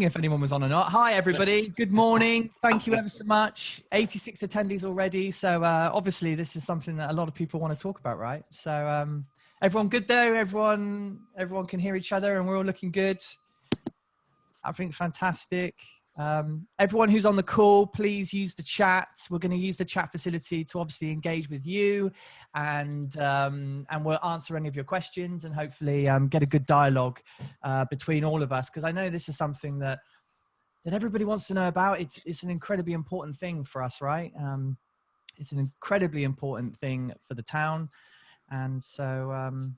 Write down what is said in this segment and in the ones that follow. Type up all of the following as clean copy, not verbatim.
if anyone was on or not. Hi, everybody. Good morning. Thank you ever so much. 86 attendees already. So obviously this is something that a lot of people want to talk about, right? So everyone good though? Everyone can hear each other and we're all looking good. I think fantastic. Everyone who's on the call, please use the chat. We're going to use the chat facility to obviously engage with you, and we'll answer any of your questions and hopefully get a good dialogue between all of us, because I know this is something that everybody wants to know about. It's an incredibly important thing for us, right? It's an incredibly important thing for the town, and so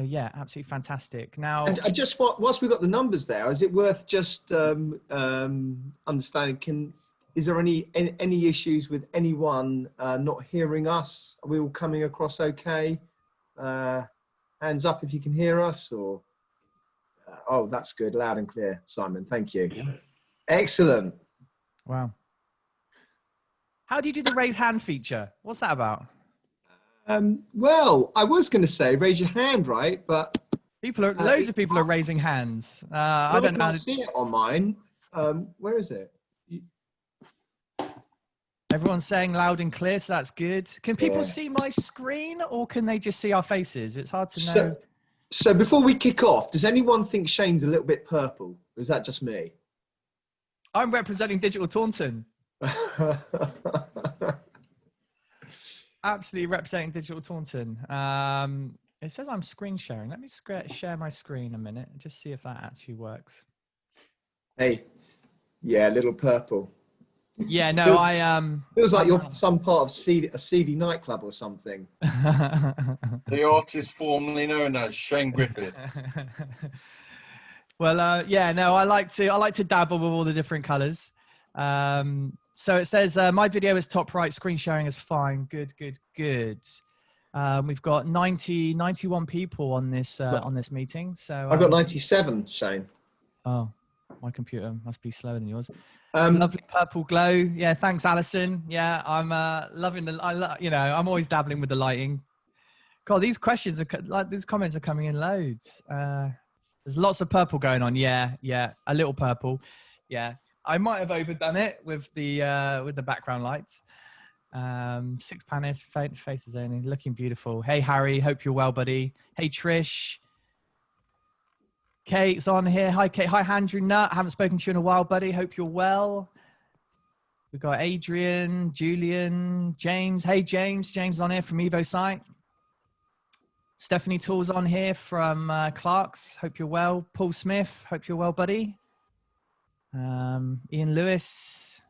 yeah, absolutely fantastic. Now, and just whilst we've got the numbers there, is it worth just understanding? Is there any issues with anyone not hearing us? Are we all coming across okay? Hands up if you can hear us, or oh, that's good, loud and clear, Simon. Thank you. Yeah. Excellent. Wow. How do you do the raise hand feature? What's that about? Well, I was going to say raise your hand, right? But loads of people are raising hands. I don't know. See it on mine. Where is it? Everyone's saying loud and clear, so that's good. Can people see my screen, or can they just see our faces? It's hard to know. So before we kick off, does anyone think Shane's a little bit purple? Or is that just me? I'm representing Digital Taunton. Absolutely representing Digital Taunton. It says I'm screen sharing. Let me share my screen a minute and just see if that actually works. Hey, yeah, a little purple. Yeah, no, feels like you're some part of a seedy nightclub or something. The artist formerly known as Shane Griffiths. Well, yeah, no, I like to dabble with all the different colours. So it says, my video is top right, screen sharing is fine. Good. We've got 91 people on this meeting. So I've got 97, Shane. Oh, my computer must be slower than yours. Lovely purple glow. Yeah, thanks, Alison. Yeah, I'm loving I'm always dabbling with the lighting. God, these questions these comments are coming in loads. There's lots of purple going on. Yeah, a little purple. Yeah. I might have overdone it with the background lights. 6 panelists, faces only, looking beautiful. Hey, Harry, hope you're well, buddy. Hey, Trish. Kate's on here. Hi, Kate. Hi, Andrew Nutt. Haven't spoken to you in a while, buddy. Hope you're well. We've got Adrian, Julian, James. Hey, James. James on here from Evo Site. Stephanie Tools on here from Clark's. Hope you're well. Paul Smith. Hope you're well, buddy. Ian Lewis,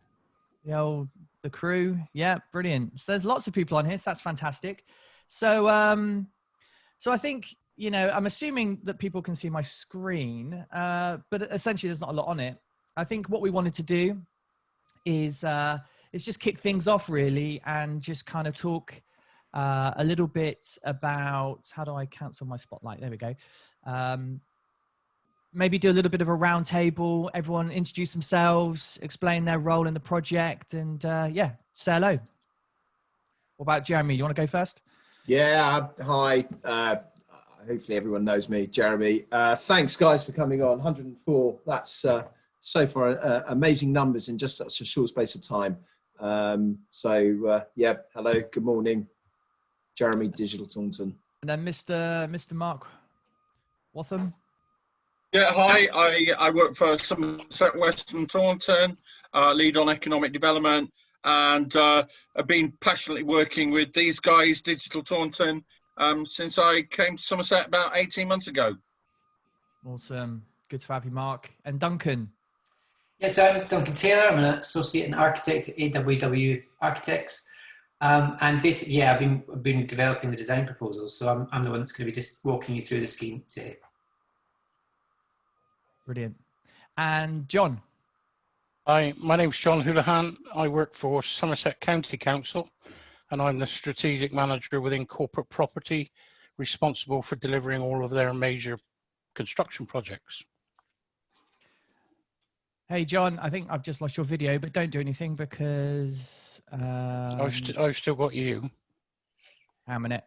the crew. Yeah, brilliant. So there's lots of people on here, so that's fantastic. So I think, I'm assuming that people can see my screen, but essentially there's not a lot on it. I think what we wanted to do is just kick things off really, and just kind of talk a little bit about, how do I cancel my spotlight? There we go. Maybe do a little bit of a round table, everyone introduce themselves, explain their role in the project, and yeah, say hello. What about Jeremy? You want to go first? Yeah, hi. Hopefully everyone knows me, Jeremy. Thanks guys for coming on. 104, that's so far amazing numbers in just such a short space of time. Yeah, hello, good morning. Jeremy, Digital Taunton. And then Mr. Mark Watham. Yeah, hi. I work for Somerset Western Taunton, lead on economic development, and I've been passionately working with these guys, Digital Taunton, since I came to Somerset about 18 months ago. Awesome. Good to have you, Mark. And Duncan. Yes, I'm Duncan Taylor. I'm an associate and architect at AWW Architects. And basically, yeah, I've been developing the design proposals. So I'm the one that's going to be just walking you through the scheme today. Brilliant. And John. Hi, my name's John Houlihan. I work for Somerset County Council, and I'm the strategic manager within corporate property, responsible for delivering all of their major construction projects. Hey, John, I think I've just lost your video, but don't do anything because... I've still got you. Hang on a minute.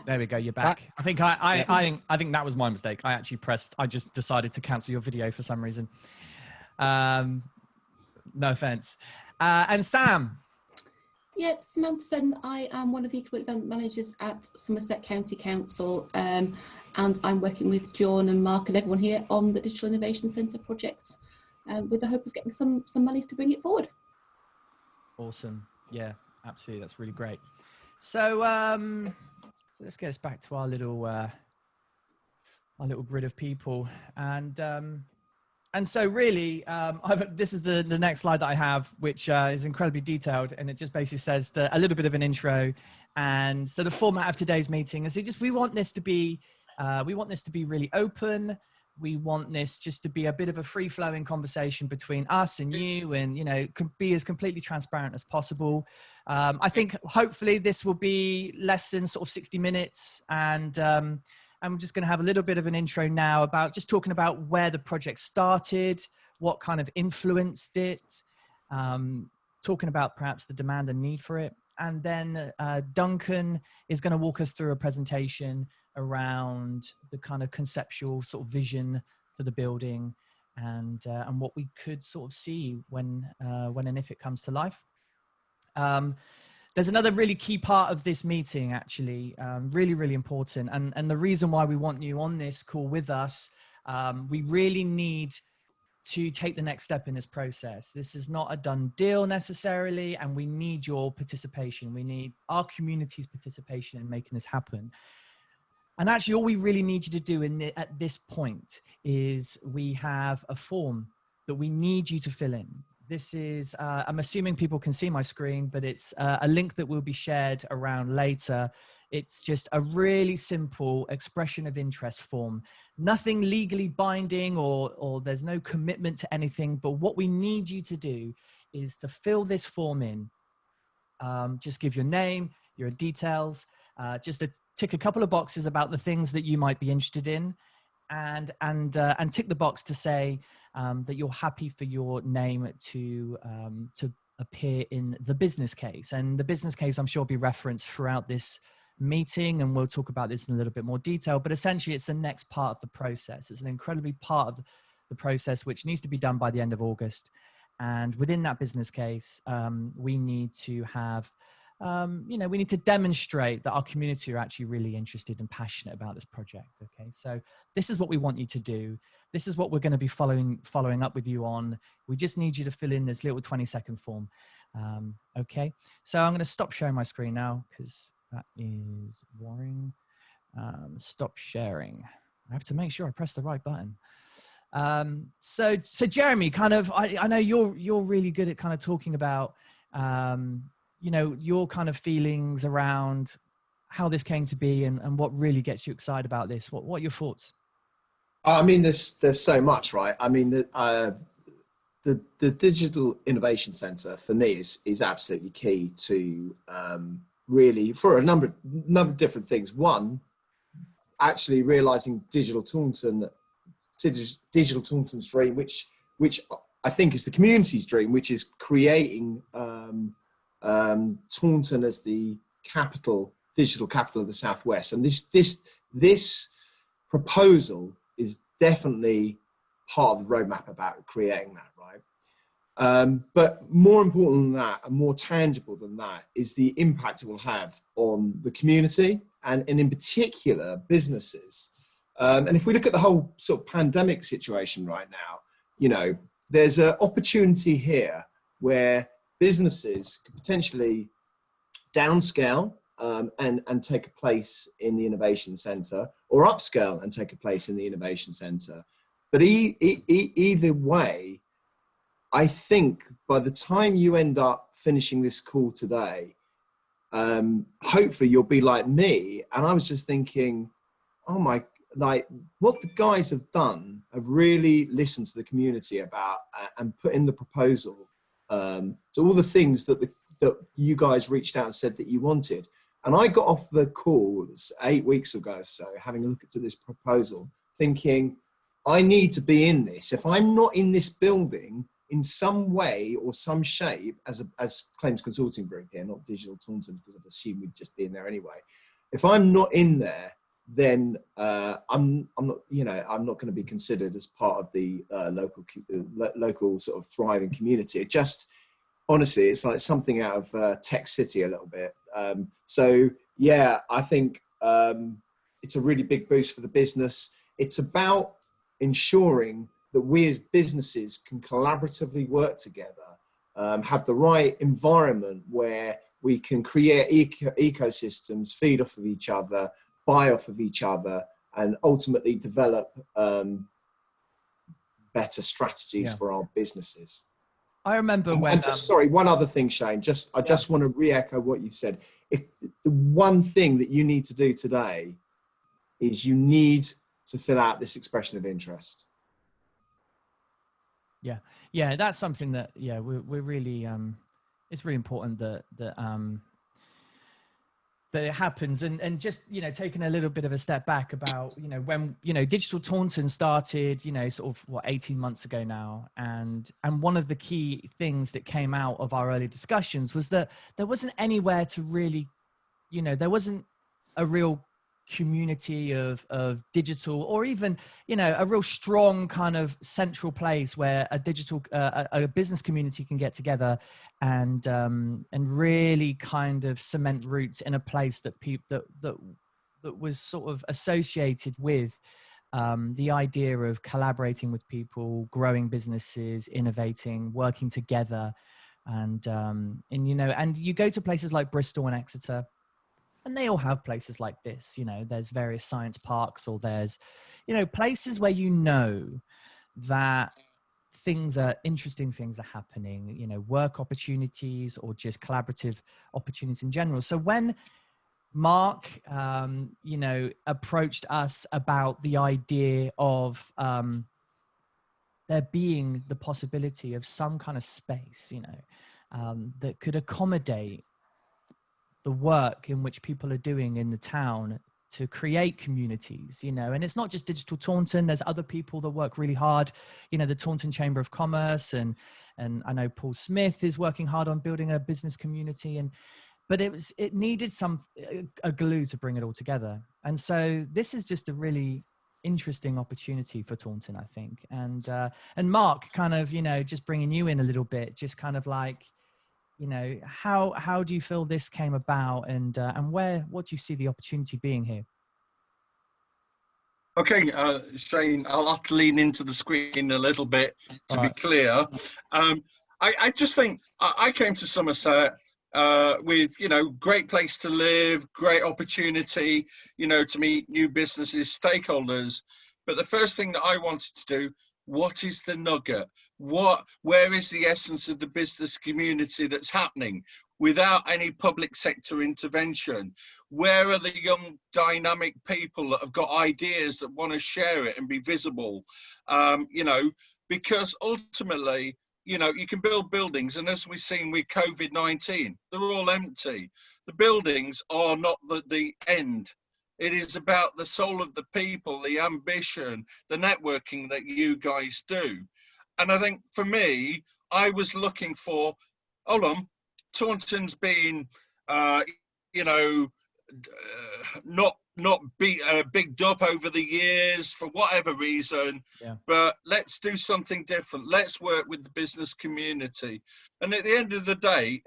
There we go. You're back. I think I think that was my mistake. I just decided to cancel your video for some reason. No offense. And Sam. Yep, Samantha Seddon. I am one of the economic development managers at Somerset County Council, and I'm working with John and Mark and everyone here on the Digital Innovation Centre project, with the hope of getting some monies to bring it forward. Awesome. Yeah, absolutely. That's really great. So, so let's get us back to our little grid of people, and so really, this is the next slide that I have, which is incredibly detailed, and it just basically says a little bit of an intro. And so the format of today's meeting is we want this to be really open. We want this just to be a bit of a free-flowing conversation between us and you, and be as completely transparent as possible. I think hopefully this will be less than sort of 60 minutes, and I'm just going to have a little bit of an intro now about just talking about where the project started, what kind of influenced it, talking about perhaps the demand and need for it. And then Duncan is going to walk us through a presentation around the kind of conceptual sort of vision for the building, and what we could sort of see when and if it comes to life. There's another really key part of this meeting, actually, really, really important. And the reason why we want you on this call with us, we really need to take the next step in this process. This is not a done deal necessarily, and we need your participation. We need our community's participation in making this happen. And actually, all we really need you to do at this point is we have a form that we need you to fill in. This is, I'm assuming people can see my screen, but it's a link that will be shared around later. It's just a really simple expression of interest form. Nothing legally binding or there's no commitment to anything, but what we need you to do is to fill this form in. Just give your name, your details, just to tick a couple of boxes about the things that you might be interested in, and tick the box to say that you're happy for your name to appear in the business case. And the business case, I'm sure, will be referenced throughout this meeting, and we'll talk about this in a little bit more detail. But essentially, it's the next part of the process. It's an incredibly part of the process which needs to be done by the end of August. And within that business case, we need to have we need to demonstrate that our community are actually really interested and passionate about this project. Okay, so this is what we want you to do. This is what we're going to be following up with you on. We just need you to fill in this little 20-second form. Okay, so I'm going to stop sharing my screen now because that is boring. Stop sharing. I have to make sure I press the right button. So Jeremy, kind of, I know you're really good at kind of talking about your kind of feelings around how this came to be and what really gets you excited about this. What are your thoughts? I mean, there's so much, right? I mean, the Digital Innovation Centre for me is absolutely key to really, for a number of different things. One, actually realising Digital Taunton's dream, which I think is the community's dream, which is creating Taunton as the digital capital of the Southwest. And this proposal is definitely part of the roadmap about creating that, right? But more important than that, and more tangible than that, is the impact it will have on the community and in particular businesses. And if we look at the whole sort of pandemic situation right now, there's an opportunity here where businesses could potentially downscale and take a place in the Innovation Centre, or upscale and take a place in the Innovation Centre. But either way, I think by the time you end up finishing this call today, hopefully you'll be like me. And I was just thinking, what the guys have done have really listened to the community about and put in the proposal to all the things that you guys reached out and said that you wanted. And I got off the call 8 weeks ago, so having a look at this proposal, thinking, I need to be in this. If I'm not in this building in some way or some shape as Claims Consulting Group here, not Digital Taunton, because I'd assume we'd just be in there anyway. If I'm not in there, then I'm not, you know, I'm not going to be considered as part of the local sort of thriving community. It just, honestly, it's like something out of Tech City a little bit. So yeah, I think it's a really big boost for the business. It's about ensuring that we as businesses can collaboratively work together, have the right environment where we can create ecosystems, feed off of each other, buy off of each other, and ultimately develop better strategies for our businesses. I remember when. And just, sorry, one other thing, Shane. I just want to re-echo what you said. If the one thing that you need to do today is you need to fill out this expression of interest. Yeah, that's something that we're really it's really important that it happens. And just, you know, taking a little bit of a step back about, you know, when, you know, Digital Taunton started, you know, sort of 18 months ago now, and one of the key things that came out of our early discussions was that there wasn't anywhere to really, you know, there wasn't a real community of digital, or even, you know, a real strong kind of central place where a digital a business community can get together and really kind of cement roots in a place that that was sort of associated with the idea of collaborating with people, growing businesses, innovating, working together. And you know, and you go to places like Bristol and Exeter, and they all have places like this. You know, there's various science parks, or there's, you know, places where you know that interesting things are happening, you know, work opportunities or just collaborative opportunities in general. So when Mark, you know, approached us about the idea of there being the possibility of some kind of space, you know, that could accommodate the work in which people are doing in the town to create communities, you know, and it's not just Digital Taunton. There's other people that work really hard, you know, the Taunton Chamber of Commerce, and I know Paul Smith is working hard on building a business community, but it needed a glue to bring it all together. And so this is just a really interesting opportunity for Taunton, I think. And Mark, kind of, you know, just bringing you in a little bit, just kind of like, you know, how do you feel this came about, and what do you see the opportunity being here? Okay, Shane, I'll have to lean into the screen a little bit to be clear. I just think I came to Somerset with, you know, great place to live, great opportunity, you know, to meet new businesses, stakeholders. But the first thing that I wanted to do, what is the nugget? Where is the essence of the business community that's happening without any public sector intervention? Where are the young dynamic people that have got ideas that want to share it and be visible? You know, because ultimately, you know, you can build buildings, and as we've seen with COVID-19, they're all empty. The buildings are not the end. It is about the soul of the people, the ambition, the networking that you guys do. And I think for me, I was looking for, hold on, Taunton's been, you know, not bigged up over the years for whatever reason, but let's do something different. Let's work with the business community. And at the end of the day,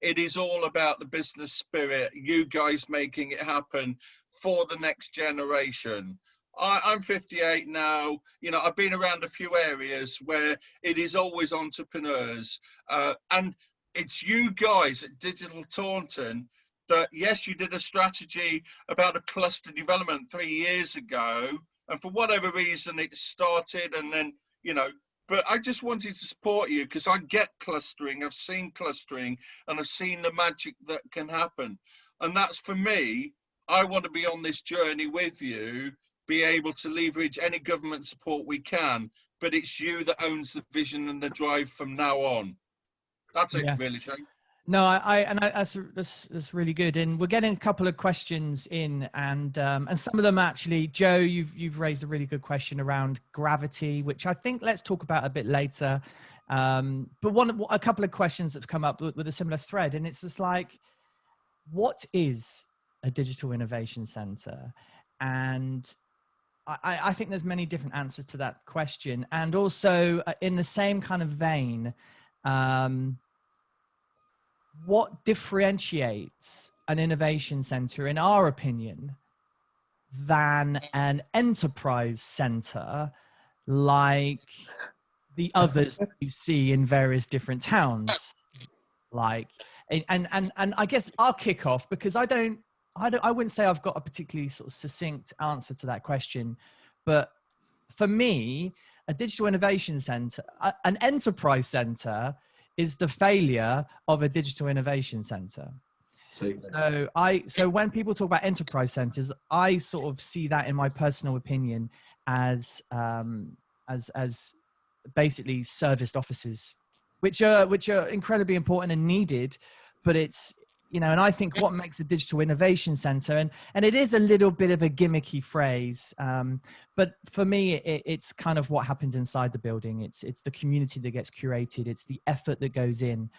it is all about the business spirit, you guys making it happen for the next generation. I'm 58 now. You know, I've been around a few areas where it is always entrepreneurs. And it's you guys at Digital Taunton that, yes, you did a strategy about a cluster development 3 years ago. And for whatever reason, it started, and then, you know, but I just wanted to support you because I get clustering. I've seen clustering, and I've seen the magic that can happen. And that's, for me, I want to be on this journey with you, be able to leverage any government support we can, but it's you that owns the vision and the drive from now on. That's it, really, Shane. No, that's really good, and we're getting a couple of questions in, and some of them actually, Joe, you've raised a really good question around gravity, which I think let's talk about a bit later. But a couple of questions that have come up with a similar thread, and it's just like, what is a digital innovation center? And I think there's many different answers to that question. And also in the same kind of vein, what differentiates an innovation center, in our opinion, than an enterprise center like the others you see in various different towns? Like, and I guess I'll kick off, because I wouldn't say I've got a particularly sort of succinct answer to that question, but for me, a digital innovation center, an enterprise center, is the failure of a digital innovation center. So when people talk about enterprise centers, I sort of see that, in my personal opinion, as basically serviced offices, which are incredibly important and needed, but it's, you know, and I think what makes a digital innovation center, and it is a little bit of a gimmicky phrase, but for me, it's kind of what happens inside the building. It's the community that gets curated. It's the effort that goes in.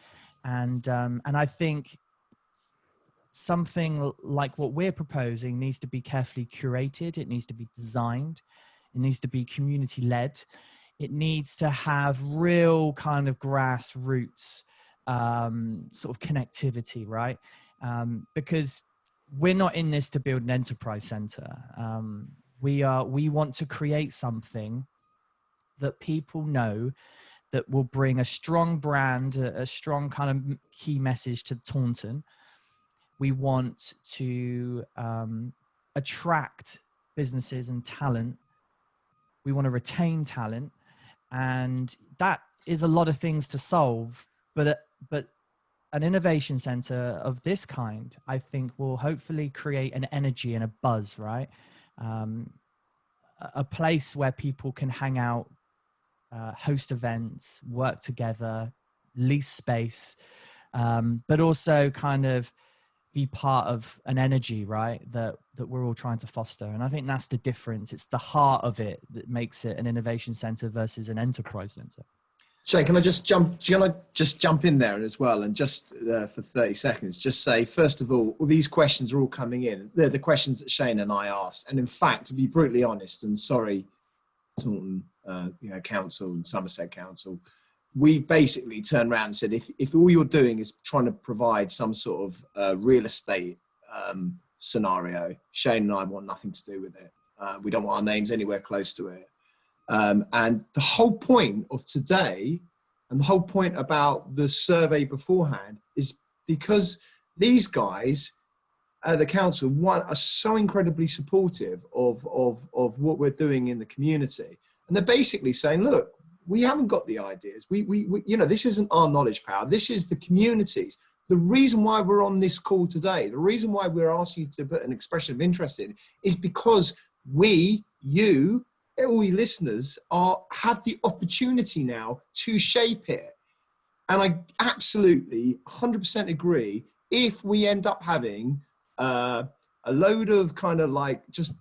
And I think something like what we're proposing needs to be carefully curated. It needs to be designed. It needs to be community led. It needs to have real kind of grassroots sort of connectivity, right? Because we're not in this to build an enterprise center. We want to create something that people know, that will bring a strong brand, a strong kind of key message to Taunton. We want to attract businesses and talent. We want to retain talent, and that is a lot of things to solve. But an innovation center of this kind, I think, will hopefully create an energy and a buzz, right? A place where people can hang out, host events, work together, lease space, but also kind of be part of an energy, right, that we're all trying to foster. And I think that's the difference. It's the heart of it that makes it an innovation center versus an enterprise center. Shane, can I just jump in there as well, and just for 30 seconds, just say, first of all these questions are all coming in. They're the questions that Shane and I asked. And in fact, to be brutally honest, and sorry, Taunton Council and Somerset Council, we basically turned around and said, if all you're doing is trying to provide some sort of real estate scenario, Shane and I want nothing to do with it. We don't want our names anywhere close to it. And the whole point of today, and the whole point about the survey beforehand, is because these guys, the council, are so incredibly supportive of what we're doing in the community. And they're basically saying, look, we haven't got the ideas. We this isn't our knowledge power. This is the community's. The reason why we're on this call today, the reason why we're asking you to put an expression of interest in, is because you, all your listeners, have the opportunity now to shape it. And I absolutely 100% agree. If we end up having a load of kind of like just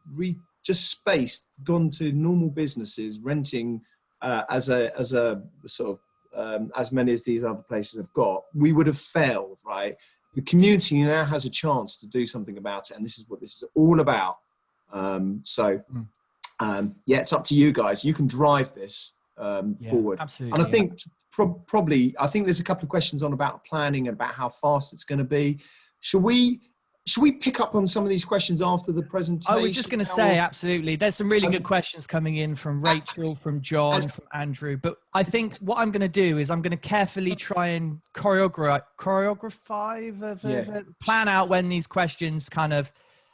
space gone to normal businesses renting as a sort of as many as these other places have got, we would have failed, right? The community now has a chance to do something about it, and this is what this is all about. It's up to you guys. You can drive this forward. Absolutely. And I think probably there's a couple of questions on about planning and about how fast it's going to be. Should we pick up on some of these questions after the presentation? I was just going to say, absolutely. There's some really good questions coming in from Rachel, from John, from Andrew. But I think what I'm going to do is I'm going to carefully try and plan out when these questions kind of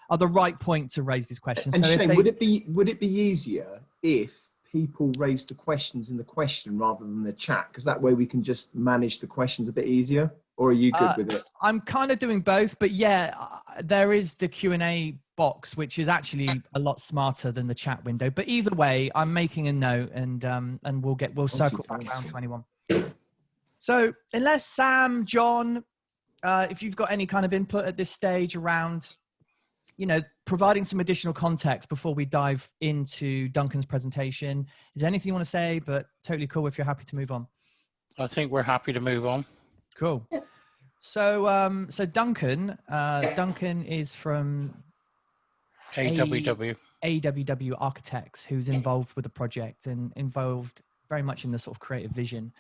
are the right point to raise these questions. And so Shane, would it be easier if people raise the questions in the question rather than the chat? Because that way we can just manage the questions a bit easier. Or are you good with it? I'm kind of doing both, but yeah, there is the Q&A box, which is actually a lot smarter than the chat window. But either way, I'm making a note, and we'll circle back around to anyone. So unless Sam, John, if you've got any kind of input at this stage around, providing some additional context before we dive into Duncan's presentation, is there anything you want to say? But totally cool if you're happy to move on. I think we're happy to move on. Cool. So Duncan, Duncan is from AWW. AWW Architects, who's involved with the project and involved very much in the sort of creative vision.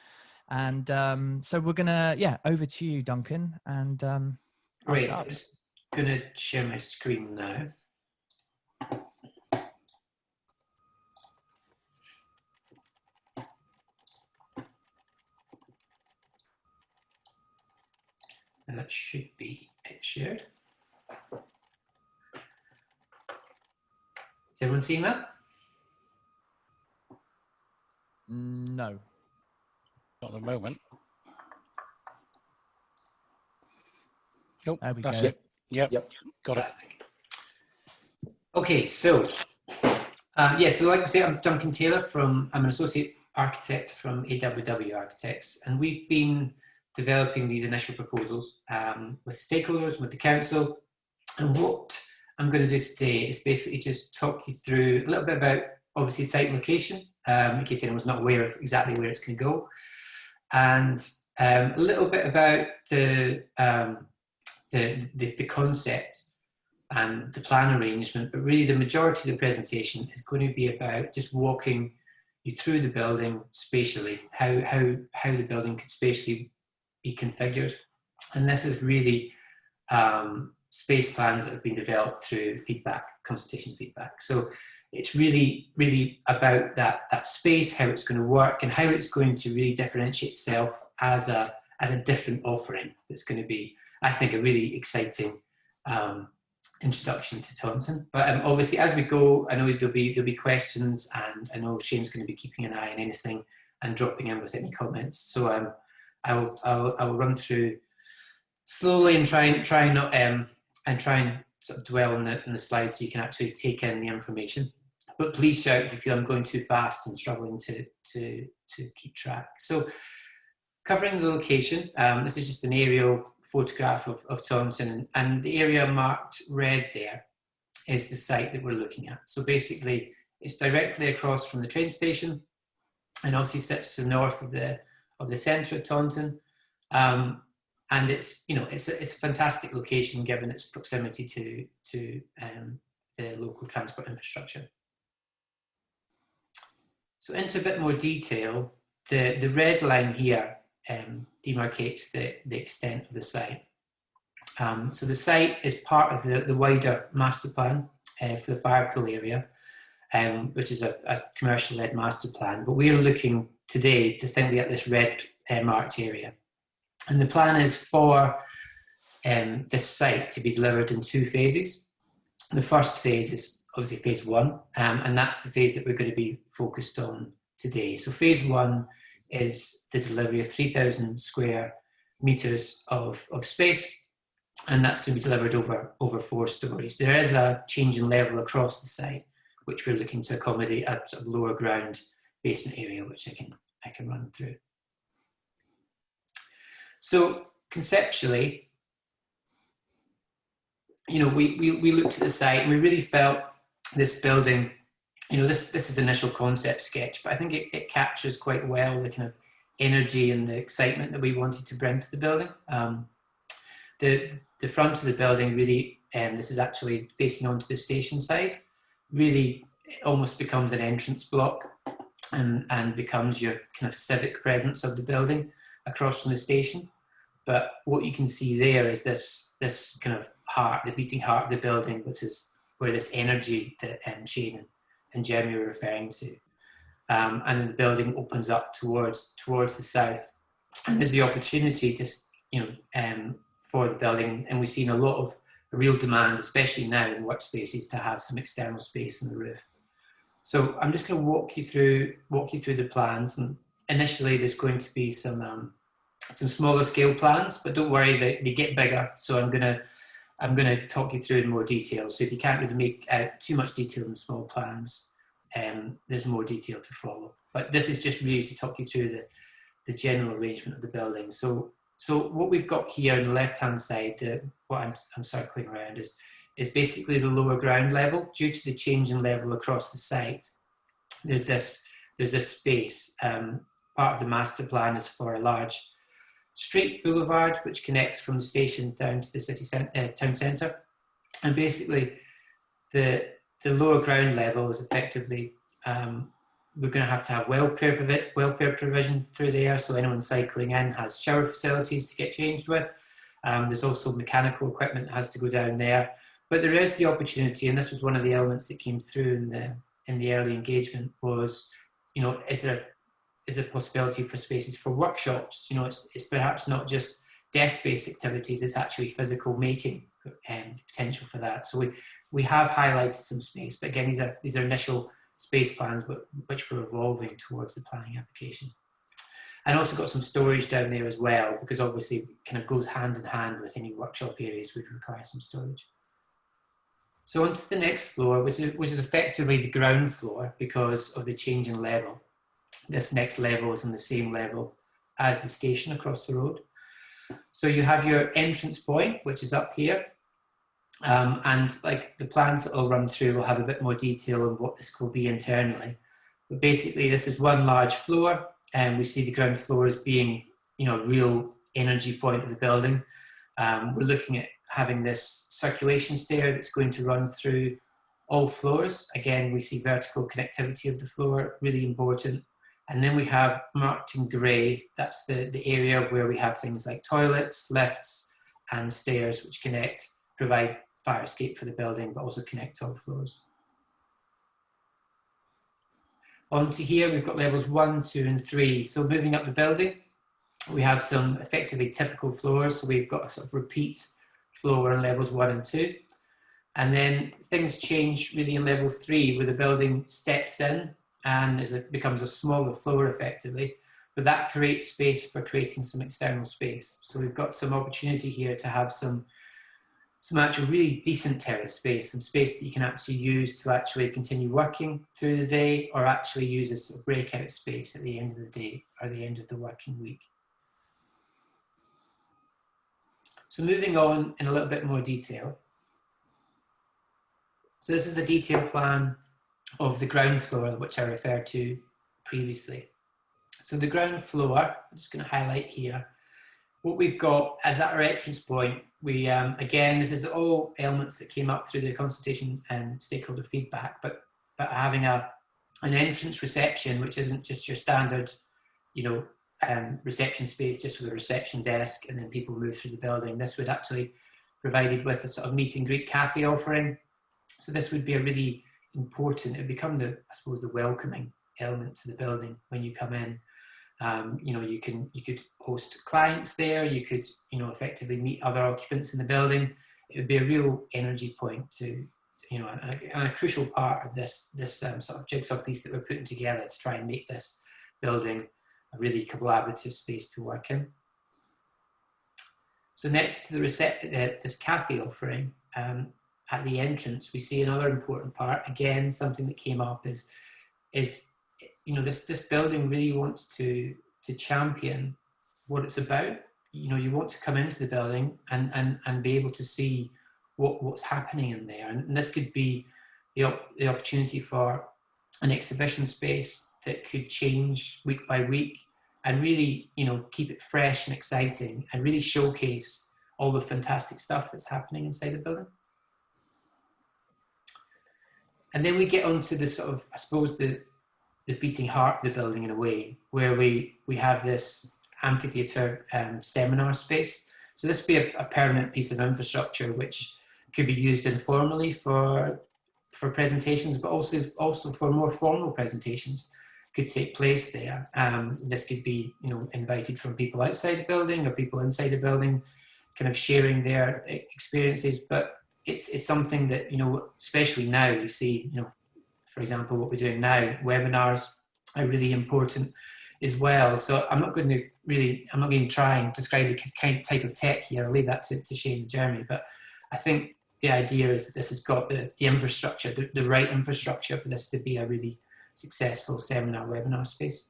And so we're gonna, over to you, Duncan. And great. I'm just gonna share my screen now. And that should be it shared. Is everyone seeing that? No. Not at the moment. Nope, There we that's go. it. Yep. Got it. Fantastic. Okay, so so like I say, I'm Duncan Taylor I'm an associate architect from AWW Architects, and we've been developing these initial proposals with stakeholders, with the council. And what I'm going to do today is basically just talk you through a little bit about, obviously, site location, in case anyone's not aware of exactly where it's going to go, and a little bit about the concept and the plan arrangement. But really, the majority of the presentation is going to be about just walking you through the building spatially, how the building could spatially be configured. And this is really space plans that have been developed through feedback, consultation feedback. So it's really, really about that space, how it's going to work, and how it's going to really differentiate itself as a different offering. That's going to be, I think, a really exciting introduction to Taunton. But obviously, as we go, I know there'll be questions, and I know Shane's going to be keeping an eye on anything and dropping in with any comments. So I'll run through slowly and try and sort of dwell on the slides so you can actually take in the information. But please shout if you feel I'm going too fast and struggling to keep track. So, covering the location, this is just an aerial photograph of Taunton, and the area marked red there is the site that we're looking at. So basically, it's directly across from the train station, and obviously sits to the north of the centre of Taunton. And it's a fantastic location given its proximity to the local transport infrastructure. So into a bit more detail, the red line here demarcates the extent of the site. So the site is part of the wider master plan for the Firepool area, which is a commercial-led master plan. But we are looking today distinctly at this red marked area. And the plan is for this site to be delivered in 2 phases. The first phase is obviously phase 1, and that's the phase that we're going to be focused on today. So phase 1 is the delivery of 3,000 square metres of space, and that's going to be delivered over 4 stories. There is a change in level across the site, which we're looking to accommodate a sort of lower ground basement area, which I can run through. So conceptually, we looked at the site and we really felt this building, this is initial concept sketch, but I think it captures quite well the kind of energy and the excitement that we wanted to bring to the building. The front of the building really, this is actually facing onto the station side, really it almost becomes an entrance block and becomes your kind of civic presence of the building across from the station. But what you can see there is this kind of heart, the beating heart of the building, which is where this energy that Shane and Jeremy were referring to. And then the building opens up towards the south. And there's the opportunity to, for the building, and we've seen a lot of real demand, especially now in workspaces, to have some external space on the roof. So I'm just going to walk you through the plans, and initially there's going to be some smaller scale plans, but don't worry, they get bigger. So I'm gonna talk you through in more detail. So if you can't really make out too much detail in small plans, there's more detail to follow. But this is just really to talk you through the general arrangement of the building. So what we've got here on the left-hand side, what I'm circling around is basically the lower ground level. Due to the change in level across the site, there's this space. Part of the master plan is for a large straight boulevard which connects from the station down to the town centre. And basically the lower ground level is effectively, we're going to have welfare provision through there, so anyone cycling in has shower facilities to get changed with. There's also mechanical equipment that has to go down there. But there is the opportunity, and this was one of the elements that came through in the early engagement, was, you know, is there possibility for spaces for workshops? You know, it's perhaps not just desk-based activities, it's actually physical making and potential for that. So we have highlighted some space, but again, these are initial space plans which we're evolving towards the planning application. And also got some storage down there as well, because obviously it kind of goes hand in hand with any workshop areas would require some storage. So onto the next floor, which is effectively the ground floor because of the change in level. This next level is on the same level as the station across the road. So you have your entrance point, which is up here. And like the plans that I'll run through will have a bit more detail on what this will be internally. But basically this is one large floor, and we see the ground floor as being, you know, a real energy point of the building. We're looking at having this circulation stair that's going to run through all floors. Again, we see vertical connectivity of the floor, really important. And then we have marked in grey, that's the area where we have things like toilets, lifts, and stairs which connect, provide fire escape for the building, but also connect to all floors. Onto here, we've got levels 1, 2, and 3. So moving up the building, we have some effectively typical floors. So we've got a sort of repeat floor on levels 1 and 2. And then things change really in level 3, where the building steps in and it becomes a smaller floor effectively, but that creates space for creating some external space. So we've got some opportunity here to have some actual really decent terrace space, some space that you can actually use to actually continue working through the day, or actually use as sort of breakout space at the end of the day or the end of the working week. So moving on in a little bit more detail. So this is a detailed plan of the ground floor, which I referred to previously. So the ground floor, I'm just going to highlight here, what we've got as at our entrance point, we, again, this is all elements that came up through the consultation and stakeholder feedback, but having an entrance reception, which isn't just your standard, you know, reception space, just with a reception desk, and then people move through the building. This would actually provided with a sort of meet and greet cafe offering. So this would be a really important, it would become the, I suppose, the welcoming element to the building when you come in. You know, you could host clients there, you could, you know, effectively meet other occupants in the building. It would be a real energy point to you know, and a crucial part of this sort of jigsaw piece that we're putting together to try and make this building a really collaborative space to work in. So next to the this cafe offering, at the entrance, we see another important part. Again, something that came up is you know, this building really wants to champion what it's about. You know, you want to come into the building and be able to see what's happening in there. And this could be the opportunity for an exhibition space that could change week by week and really, you know, keep it fresh and exciting and really showcase all the fantastic stuff that's happening inside the building. And then we get onto the sort of, I suppose, the beating heart of the building in a way, where we have this amphitheatre seminar space. So this would be a permanent piece of infrastructure which could be used informally for presentations, but also for more formal presentations could take place there. This could be, you know, invited from people outside the building or people inside the building, kind of sharing their experiences. But it's something that, you know, especially now we see, you know, for example, what we're doing now, webinars are really important as well. So I'm not going to try and describe the kind of type of tech here. I'll leave that to Shane and Jeremy. But I think the idea is that this has got the infrastructure, the right infrastructure for this to be a really successful seminar webinar space.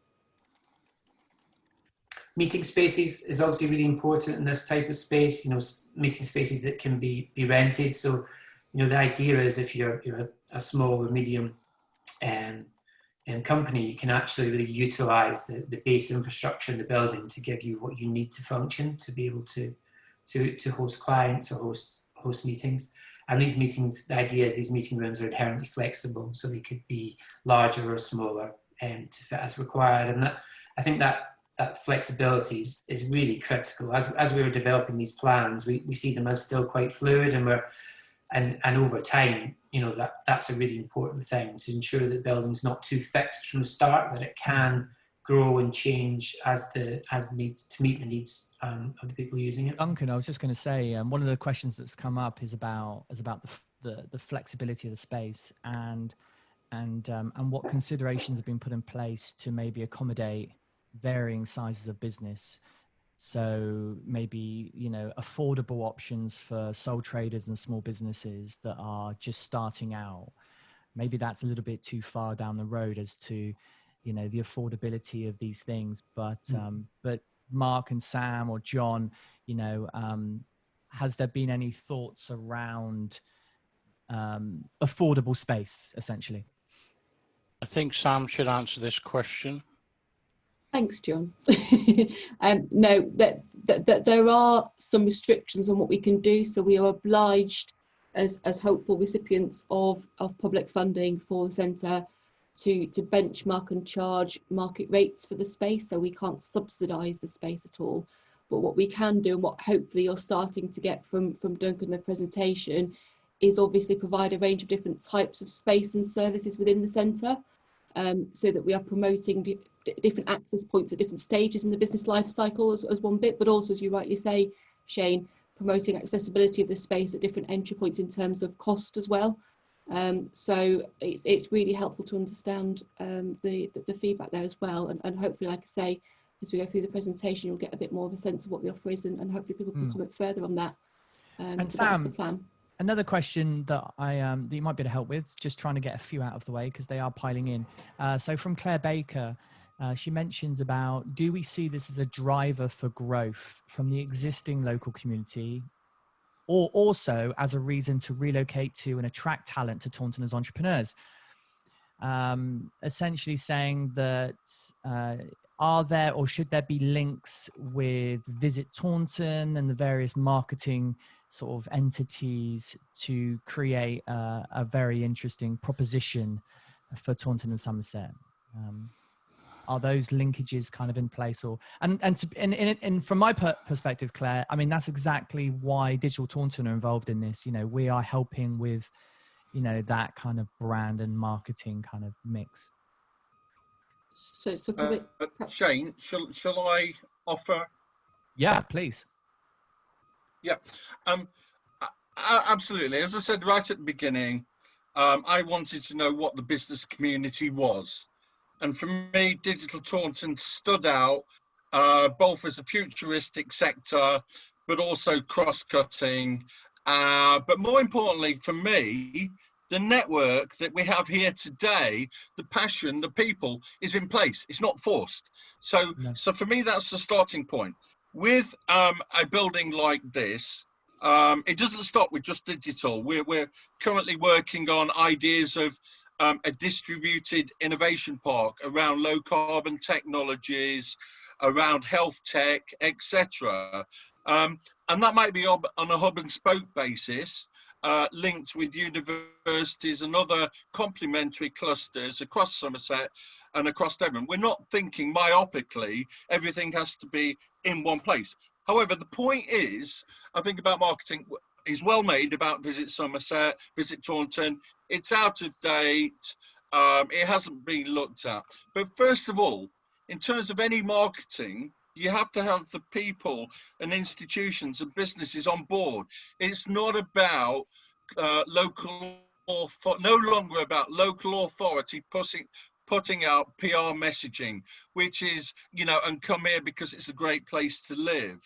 Meeting spaces is obviously really important in this type of space, you know, meeting spaces that can be rented. So, you know, the idea is if you're a small or medium company, you can actually really utilise the base infrastructure in the building to give you what you need to function to be able to host clients or host meetings. And these meetings, the idea is these meeting rooms are inherently flexible, so they could be larger or smaller to fit as required. And that, I think that flexibility is really critical. As we were developing these plans, we see them as still quite fluid, and over time, you know, that's a really important thing, to ensure that building's not too fixed from the start, that it can grow and change as needs to meet the needs of the people using it. Duncan, I was just going to say, one of the questions that's come up is about the flexibility of the space and what considerations have been put in place to maybe accommodate varying sizes of business. So maybe, you know, affordable options for sole traders and small businesses that are just starting out. Maybe that's a little bit too far down the road as to, you know, the affordability of these things. But Mark and Sam or John, you know, has there been any thoughts around affordable space, essentially? I think Sam should answer this question. Thanks, John. No, that there are some restrictions on what we can do. So we are obliged as hopeful recipients of public funding for the centre to benchmark and charge market rates for the space. So we can't subsidise the space at all. But what we can do, and what hopefully you're starting to get from Duncan in the presentation, is obviously provide a range of different types of space and services within the centre, so that we are promoting different access points at different stages in the business life cycle as one bit, but also, as you rightly say, Shane, promoting accessibility of the space at different entry points in terms of cost as well. So it's really helpful to understand the feedback there as well, and hopefully, like I say, as we go through the presentation, you'll get a bit more of a sense of what the offer is, and hopefully people can comment further on that. And Sam, that's the Sam, plan. another question that that you might be able to help with, just trying to get a few out of the way because they are piling in. So from Claire Baker, she mentions about, do we see this as a driver for growth from the existing local community, or also as a reason to relocate to and attract talent to Taunton as entrepreneurs? Essentially saying that are there or should there be links with Visit Taunton and the various marketing sort of entities to create a very interesting proposition for Taunton and Somerset? Are those linkages kind of in place, or and from my perspective, Claire, I mean, that's exactly why Digital Taunton are involved in this. You know, we are helping with, you know, that kind of brand and marketing kind of mix. So probably, Shane, shall I offer? Yeah, please. Yeah, absolutely. As I said right at the beginning, I wanted to know what the business community was. And for me, Digital Taunton stood out both as a futuristic sector, but also cross-cutting. But more importantly, for me, the network that we have here today, the passion, the people, is in place. It's not forced. So, so for me, that's the starting point. With a building like this, it doesn't stop with just digital. We're currently working on ideas of a distributed innovation park around low carbon technologies, around health tech, etc. And that might be on a hub and spoke basis, linked with universities and other complementary clusters across Somerset and across Devon. We're not thinking myopically everything has to be in one place. However, the point is, I think about marketing is well made about Visit Somerset, Visit Taunton. It's out of date. It hasn't been looked at. But first of all, in terms of any marketing, you have to have the people and institutions and businesses on board. It's not about no longer about local authority putting out PR messaging, which is, you know, and come here because it's a great place to live.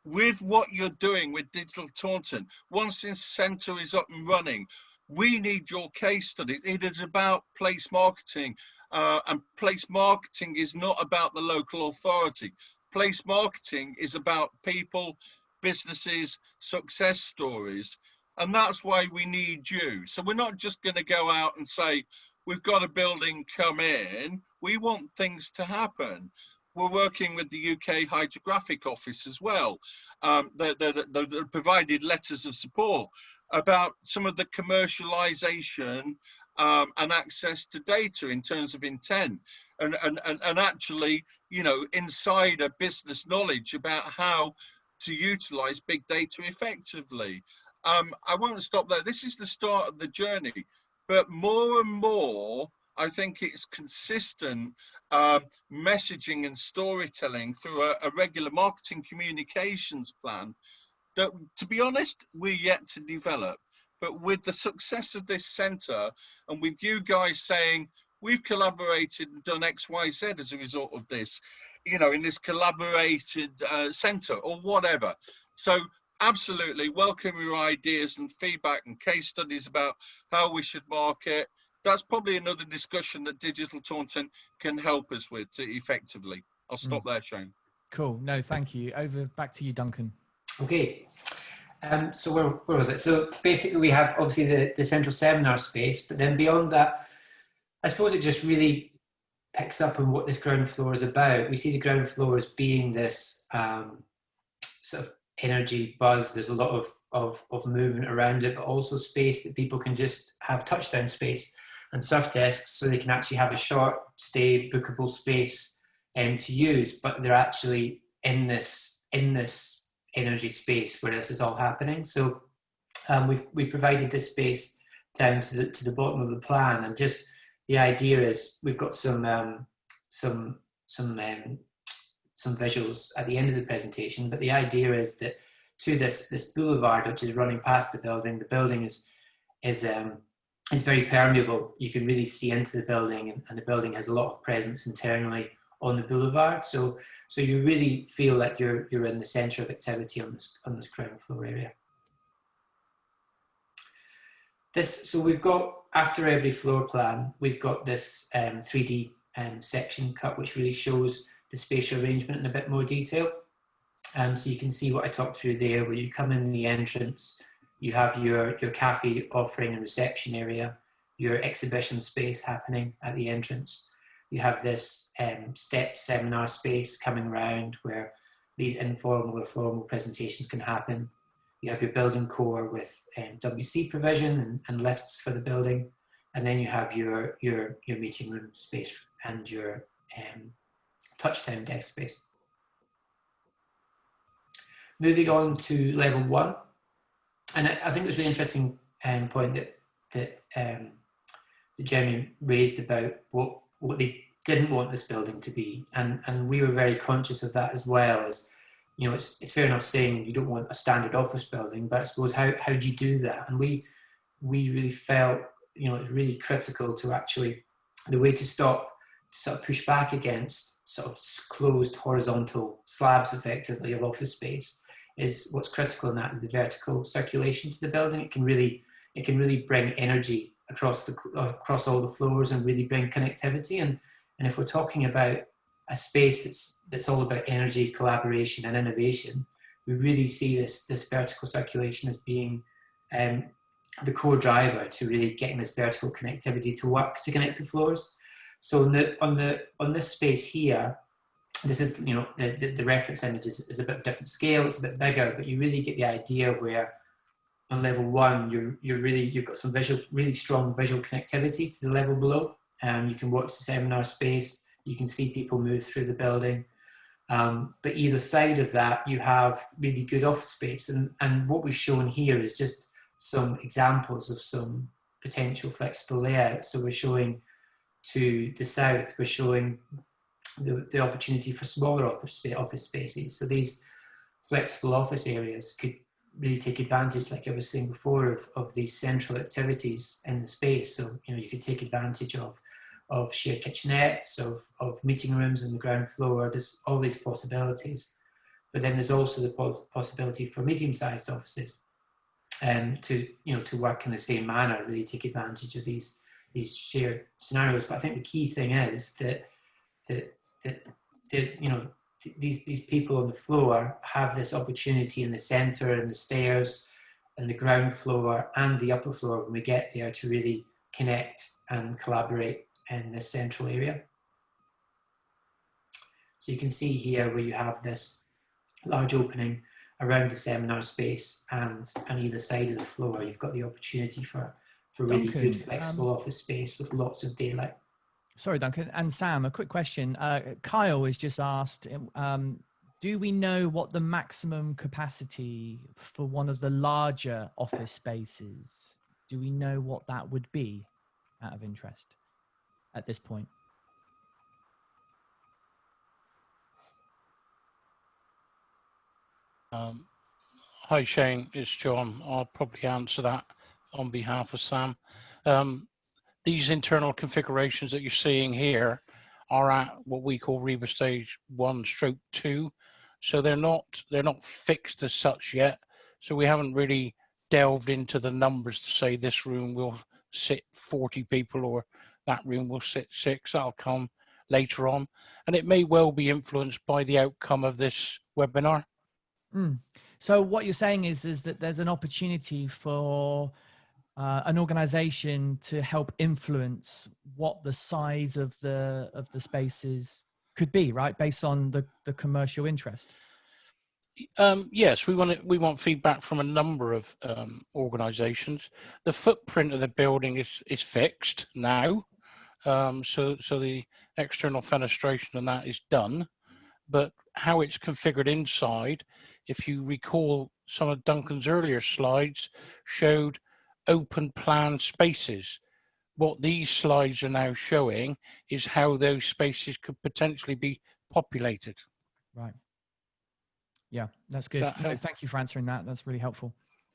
With what you're doing with Digital Taunton, once this centre is up and running, we need your case study. It is about place marketing, and place marketing is not about the local authority. Place marketing is about people, businesses, success stories, and that's why we need you. So we're not just going to go out and say, we've got a building come in, we want things to happen. We're working with the UK Hydrographic Office as well. They provided letters of support about some of the commercialisation and access to data in terms of intent, and actually, you know, insider business knowledge about how to utilise big data effectively. I won't stop there. This is the start of the journey, but more and more, I think it's consistent messaging and storytelling through a regular marketing communications plan that, to be honest, we're yet to develop. But with the success of this centre, and with you guys saying, we've collaborated and done X, Y, Z as a result of this, you know, in this collaborated centre or whatever. So absolutely welcome your ideas and feedback and case studies about how we should market. That's probably another discussion that Digital Taunton can help us with effectively. I'll stop there, Shane. Cool. No, thank you. Back to you, Duncan. Okay. So where was it? So basically we have obviously the central seminar space, but then beyond that, I suppose it just really picks up on what this ground floor is about. We see the ground floor as being this sort of energy buzz. There's a lot of movement around it, but also space that people can just have touchdown space and surf desks, so they can actually have a short stay bookable space to use, but they're actually in this energy space where this is all happening. So we've provided this space down to the bottom of the plan, and just the idea is we've got some visuals at the end of the presentation, but the idea is that to this boulevard which is running past the building is very permeable. You can really see into the building, and the building has a lot of presence internally on the boulevard. So you really feel like you're in the centre of activity on this ground floor area. So we've got, after every floor plan, we've got this 3D section cut, which really shows the spatial arrangement in a bit more detail. So you can see what I talked through there, where you come in the entrance, you have your cafe offering and reception area, your exhibition space happening at the entrance. You have this stepped seminar space coming around where these informal or formal presentations can happen. You have your building core with WC provision and lifts for the building. And then you have your meeting room space and your touchdown desk space. Moving on to level 1. And I think there's an interesting point that Jeremy raised about what they didn't want this building to be, and we were very conscious of that as well. As you know, it's fair enough saying you don't want a standard office building, but I suppose how do you do that? And we really felt, you know, it's really critical to actually, the way to sort of push back against sort of closed horizontal slabs effectively of office space is, what's critical in that is the vertical circulation to the building. It can really bring energy across all the floors and really bring connectivity. And if we're talking about a space that's all about energy, collaboration and innovation, we really see this vertical circulation as being the core driver to really getting this vertical connectivity to work to connect the floors. So on this space here, this is, you know, the reference image is a bit different scale, it's a bit bigger, but you really get the idea where on level 1, you've got some really strong visual connectivity to the level below. You can watch the seminar space, you can see people move through the building. But either side of that, you have really good office space. And what we've shown here is just some examples of some potential flexible layouts. So we're showing to the south, we're showing the opportunity for smaller office spaces. So these flexible office areas could really take advantage, like I was saying before, of these central activities in the space. So, you know, you could take advantage of shared kitchenettes, of meeting rooms on the ground floor. There's all these possibilities. But then there's also the possibility for medium-sized offices to work in the same manner, really take advantage of these shared scenarios. But I think the key thing is that you know, these people on the floor have this opportunity in the centre and the stairs and the ground floor and the upper floor when we get there to really connect and collaborate in this central area. So you can see here where you have this large opening around the seminar space, and on either side of the floor you've got the opportunity for really Duncan, good flexible office space with lots of daylight. Sorry, Duncan. And Sam, a quick question. Kyle has just asked, do we know what the maximum capacity for one of the larger office spaces, do we know what that would be, out of interest at this point? Hi Shane, it's John. I'll probably answer that on behalf of Sam. These internal configurations that you're seeing here are at what we call Reba stage 1/2. So they're not fixed as such yet. So we haven't really delved into the numbers to say this room will sit 40 people or that room will sit 6. That'll come later on. And it may well be influenced by the outcome of this webinar. So what you're saying is that there's an opportunity for an organization to help influence what the size of the spaces could be, right, based on the commercial interest. Yes, we want feedback from a number of organizations. The footprint of the building is fixed now, so the external fenestration and that is done, but how it's configured inside, if you recall, some of Duncan's earlier slides showed open plan spaces. What these slides are now showing is how those spaces could potentially be populated. Right. Yeah, that's good. No, thank you for answering that. That's really helpful.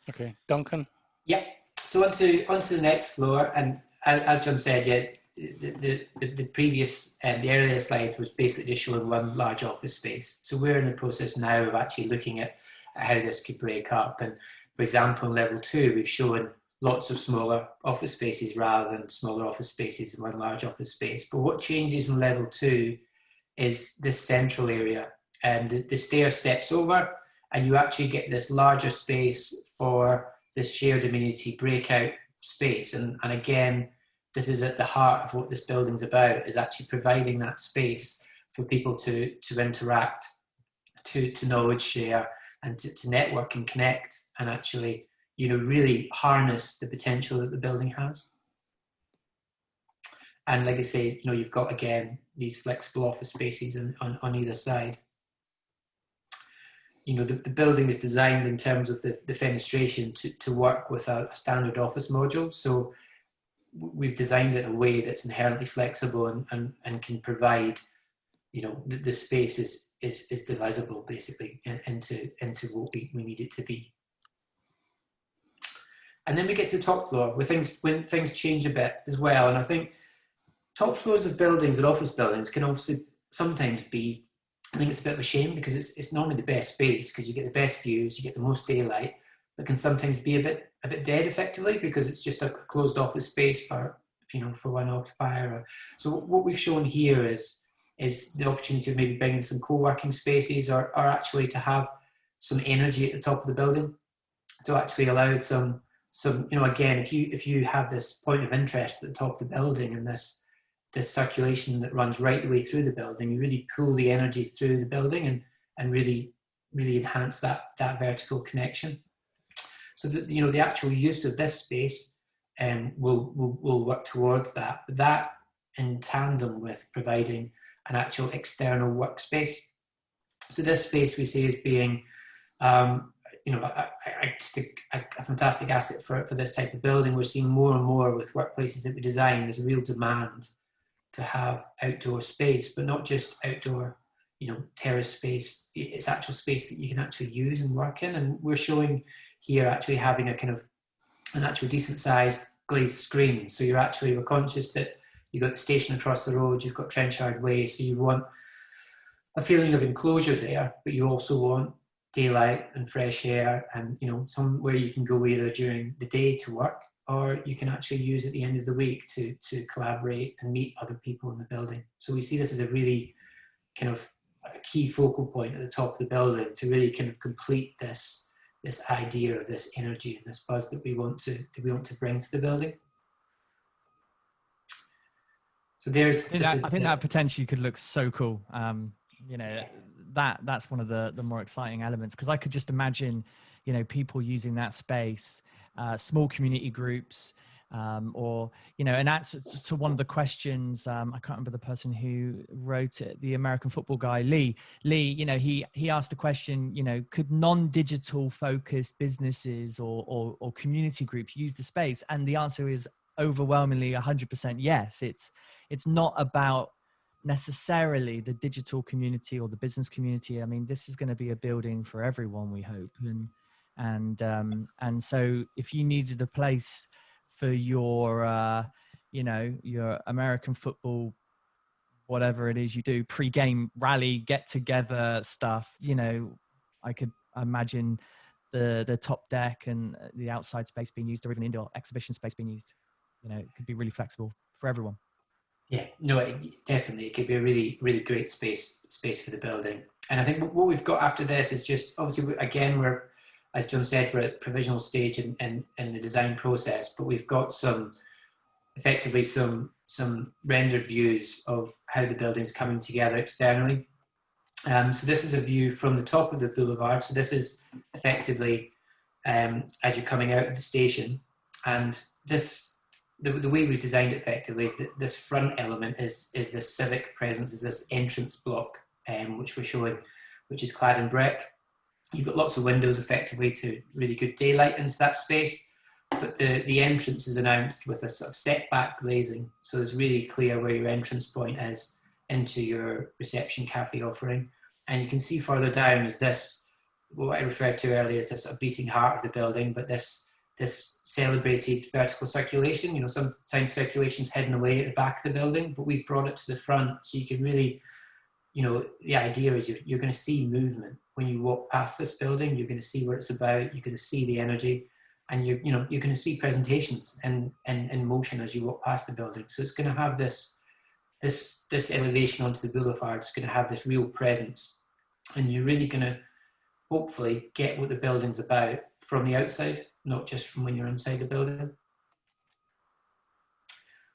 Okay, Duncan? Yeah, so onto the next floor, and as John said, yeah, the previous, the earlier slides was basically just showing one large office space. So we're in the process now of actually looking at how this could break up. And for example, in level 2, we've shown lots of smaller office spaces rather than smaller office spaces in one large office space. But what changes in level 2 is this central area, and the stair steps over, and you actually get this larger space for this shared amenity breakout space. And again, this is at the heart of what this building's about, is actually providing that space for people to interact, to knowledge share, and to network and connect, and actually, really harness the potential that the building has. And like I say, you've got, again, these flexible office spaces on either side. The building is designed in terms of the fenestration to work with a standard office module. So we've designed it in a way that's inherently flexible and can provide, the space is divisible basically into what we need it to be. And then we get to the top floor when things change a bit as well. And I think top floors of buildings and office buildings can obviously sometimes be, I think it's a bit of a shame, because it's normally the best space, because you get the best views, you get the most daylight, but can sometimes be a bit dead effectively, because it's just a closed office space for one occupier. So what we've shown here is the opportunity of maybe bringing some co-working spaces, or actually to have some energy at the top of the building, to actually allow some again, if you have this point of interest at the top of the building, and this circulation that runs right the way through the building, you really pull the energy through the building and really enhance that vertical connection. So that the actual use of this space will work towards that, but that in tandem with providing an actual external workspace. So this space we see as being a fantastic asset for this type of building. We're seeing more and more with workplaces that we design, there's a real demand to have outdoor space, but not just outdoor, terrace space. It's actual space that you can actually use and work in. And we're showing here actually having an actual decent sized glazed screen. So we're conscious that you've got the station across the road, you've got Trenchard Way, so you want a feeling of enclosure there, but you also want daylight and fresh air, and somewhere you can go either during the day to work, or you can actually use at the end of the week to collaborate and meet other people in the building. So we see this as a really kind of a key focal point at the top of the building to really kind of complete this idea of this energy and this buzz that we want to bring to the building. So there's, I think that potentially could look so cool. You know, that's one of the more exciting elements, because I could just imagine, you know, people using that space, small community groups, or, you know, and that's to one of the questions. I can't remember the person who wrote it, the American football guy, Lee, you know, he asked the question, you know, could non-digital focused businesses or community groups use the space? And the answer is overwhelmingly 100% yes. It's not about necessarily the digital community or the business community. I mean, this is going to be a building for everyone, we hope. And so if you needed a place for your, you know, your American football, whatever it is you do, pre-game rally, get together stuff, you know, I could imagine the top deck and the outside space being used, or even indoor exhibition space being used. You know, it could be really flexible for everyone. Yeah, no, definitely. It could be a really, really great space for the building. And I think what we've got after this is just, obviously, again, we're, as John said, we're at provisional stage in the design process, but we've got effectively some rendered views of how the building's coming together externally. So this is a view from the top of the boulevard. So this is effectively as you're coming out of the station, and this, the way we've designed it effectively is that this front element is this civic presence, is this entrance block, which we're showing, which is clad in brick. You've got lots of windows effectively to really good daylight into that space, but the entrance is announced with a sort of step back glazing, so it's really clear where your entrance point is into your reception cafe offering. And you can see further down is this, what I referred to earlier, is this sort of beating heart of the building, but this celebrated vertical circulation. You know, sometimes circulation's hidden away at the back of the building, but we've brought it to the front, so you can really, you know, the idea is you're going to see movement when you walk past this building. You're going to see what it's about. You're going to see the energy, and you're going to see presentations and in motion as you walk past the building. So it's going to have this elevation onto the boulevard. It's going to have this real presence, and you're really going to hopefully get what the building's about from the outside, not just from when you're inside the building.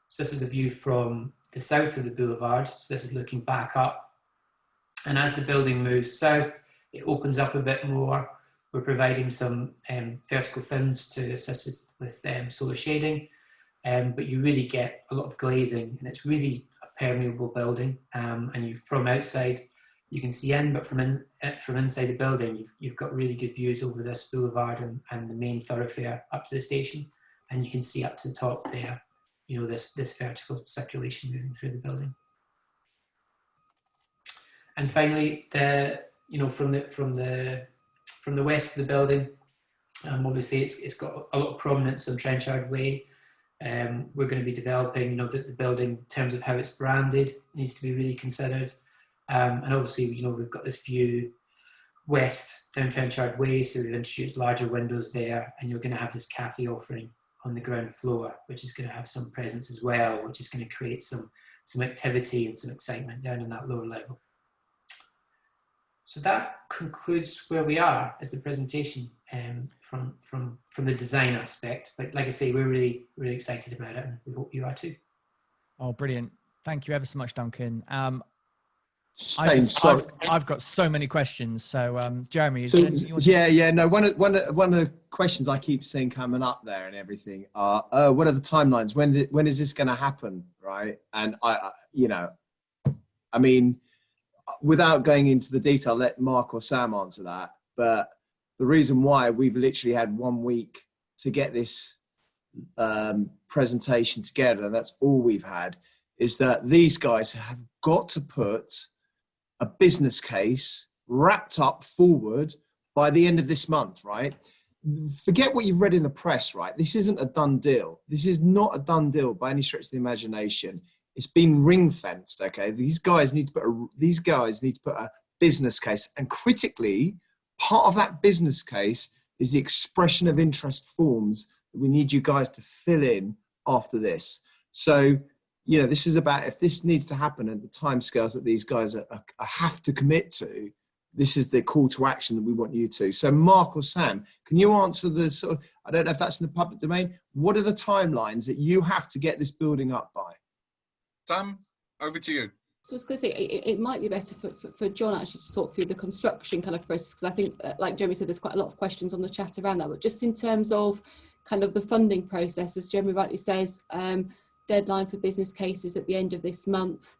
So this is a view from the south of the boulevard. So this is looking back up. And as the building moves south, it opens up a bit more. We're providing some vertical fins to assist with solar shading, but you really get a lot of glazing, and it's really a permeable building. And you, from outside, you can see in, but from inside the building, you've got really good views over this boulevard and the main thoroughfare up to the station, and you can see up to the top there, you know, this vertical circulation moving through the building. And finally, from the west of the building, obviously it's got a lot of prominence on Trenchard Way. We're going to be developing, you know, the building in terms of how it's branded needs to be really considered. And obviously, you know, we've got this view west down Trenchard Way, so we've introduced larger windows there, and you're going to have this cafe offering on the ground floor, which is going to have some presence as well, which is going to create some activity and some excitement down in that lower level. So that concludes where we are as the presentation from the design aspect. But like I say, we're really, really excited about it, and we hope you are too. Oh, brilliant. Thank you ever so much, Duncan. Sorry. I've got so many questions. So, Jeremy, no. One of the questions I keep seeing coming up there and everything are, what are the timelines? When is this going to happen, right? And I mean, without going into the detail, let Mark or Sam answer that. But the reason why we've literally had 1 week to get this presentation together, and that's all we've had, is that these guys have got to put a business case wrapped up forward by the end of this month, right? Forget what you've read in the press, right? This isn't a done deal. This is not a done deal by any stretch of the imagination. It's been ring fenced, okay? These guys need to put a business case, and critically, part of that business case is the expression of interest forms that we need you guys to fill in after this. So, you know, this is about, if this needs to happen at the timescales that these guys have to commit to, this is the call to action that we want you to. So Mark or Sam, can you answer the sort of, I don't know if that's in the public domain, what are the timelines that you have to get this building up by? Sam, over to you. So I was going to say, it might be better for John actually to talk through the construction kind of risks, because I think, like Jeremy said, there's quite a lot of questions on the chat around that. But just in terms of kind of the funding process, as Jeremy rightly says, deadline for business cases at the end of this month,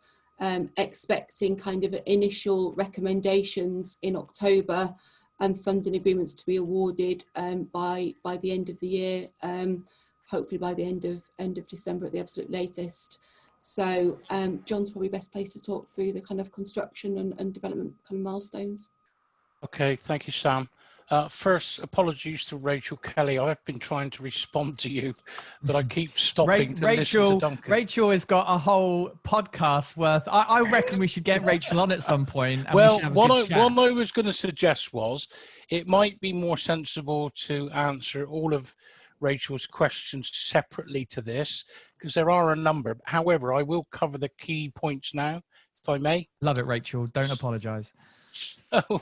expecting kind of initial recommendations in October, and funding agreements to be awarded by the end of the year, hopefully by the end of December at the absolute latest. So John's probably best placed to talk through the kind of construction and development kind of milestones. Okay, thank you, Sam. First, apologies to Rachel Kelly. I've been trying to respond to you, but I keep stopping to listen to Duncan. Rachel has got a whole podcast worth. I reckon we should get Rachel on at some point. And Well, what I was going to suggest was it might be more sensible to answer all of Rachel's questions separately to this, because there are a number. However, I will cover the key points now, if I may. Love it, Rachel. Don't apologise. So,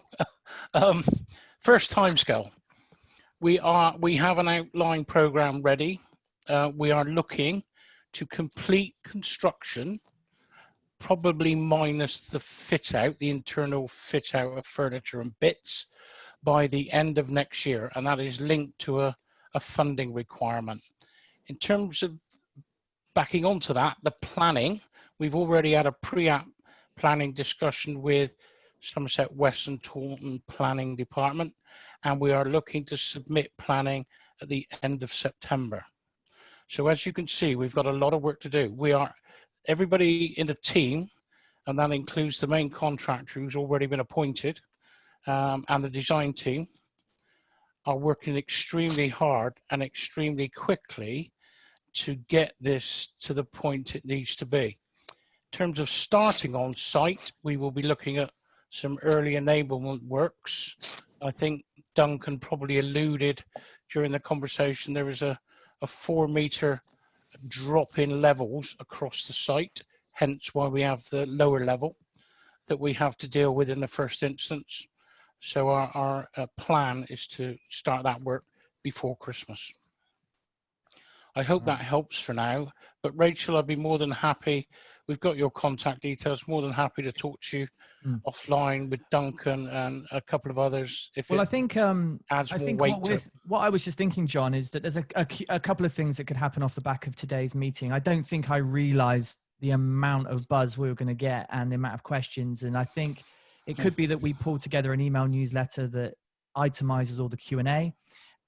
first timescale. We have an outline program ready. We are looking to complete construction, probably minus the fit out, the internal fit out of furniture and bits, by the end of next year, and that is linked to a funding requirement. In terms of backing onto that, the planning, we've already had a pre-app planning discussion with Somerset West and Taunton Planning Department, and we are looking to submit planning at the end of September. So as you can see, we've got a lot of work to do. Everybody in the team, and that includes the main contractor who's already been appointed, and the design team, are working extremely hard and extremely quickly to get this to the point it needs to be. In terms of starting on site, we will be looking at some early enablement works. I think Duncan probably alluded during the conversation, there is a 4 metre drop in levels across the site, hence why we have the lower level that we have to deal with in the first instance. So our plan is to start that work before Christmas. I hope that helps for now, but Rachel, I'd be more than happy. We've got your contact details, more than happy to talk to you offline with Duncan and a couple of others. I think adds more weight to it. What I was just thinking, John, is that there's a couple of things that could happen off the back of today's meeting. I don't think I realized the amount of buzz we were going to get and the amount of questions. And I think it could be that we pull together an email newsletter that itemizes all the Q&A.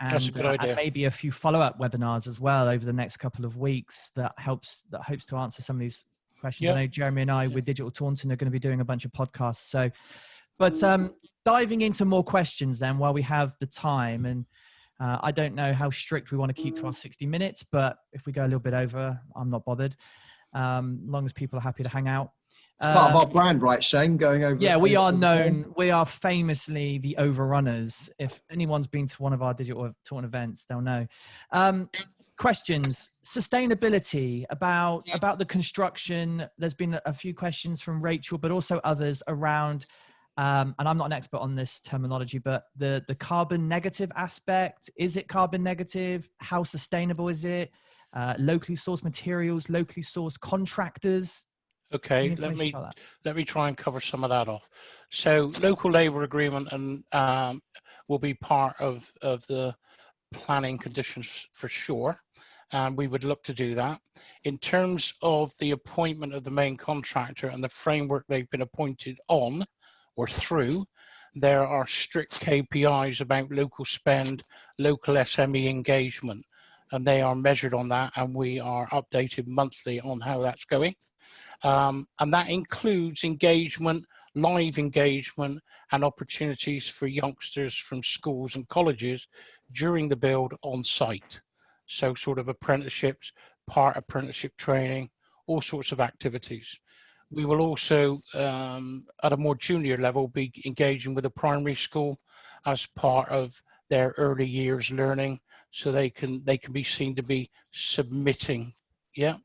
That's a good idea. And maybe a few follow-up webinars as well over the next couple of weeks that hopes to answer some of these questions. Yep. I know Jeremy and I with Digital Taunton are going to be doing a bunch of podcasts. So, but diving into more questions then while we have the time, and I don't know how strict we want to keep to our 60 minutes, but if we go a little bit over, I'm not bothered, long as people are happy to hang out. It's part of our brand, right, Shane? Going over. Yeah, we are known. We are famously the overrunners. If anyone's been to one of our Digital Taunton events, they'll know. Questions, sustainability, about the construction. There's been a few questions from Rachel, but also others around, and I'm not an expert on this terminology, but the carbon negative aspect. Is it carbon negative? How sustainable is it? Locally sourced materials, locally sourced contractors. Okay, let me try and cover some of that off. So local labour agreement and will be part of the planning conditions for sure, and we would look to do that. In terms of the appointment of the main contractor and the framework they've been appointed on or through, there are strict KPIs about local spend, local SME engagement, and they are measured on that, and we are updated monthly on how that's going. And that includes engagement, live engagement, and opportunities for youngsters from schools and colleges during the build on site. So sort of apprenticeships, part apprenticeship training, all sorts of activities. We will also, at a more junior level, be engaging with a primary school as part of their early years learning, so they can be seen to be submitting. Yeah.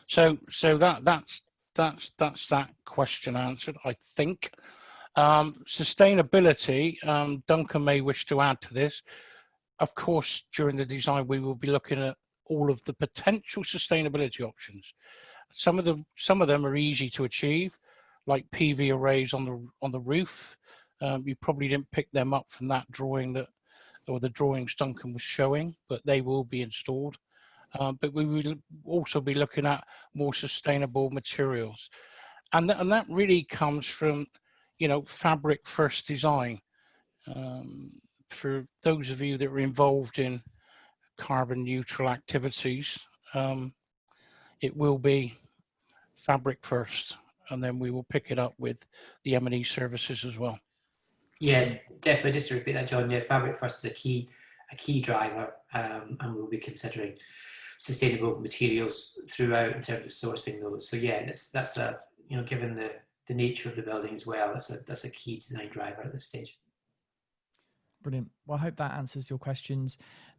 So that's that question answered, I think. Sustainability, Duncan may wish to add to this. Of course, during the design, we will be looking at all of the potential sustainability options. Some of them are easy to achieve, like PV arrays on the roof. You probably didn't pick them up from that drawing or the drawings Duncan was showing, but they will be installed. But we will also be looking at more sustainable materials, and that really comes from, fabric first design. For those of you that are involved in carbon neutral activities, it will be fabric first, and then we will pick it up with the M&E services as well. Yeah, definitely. Just to repeat that, John. Yeah, fabric first is a key driver, and we'll be considering sustainable materials throughout in terms of sourcing those. So yeah, that's a given the nature of the building as well, that's a key design driver at this stage. Brilliant. Well, I hope that answers your questions.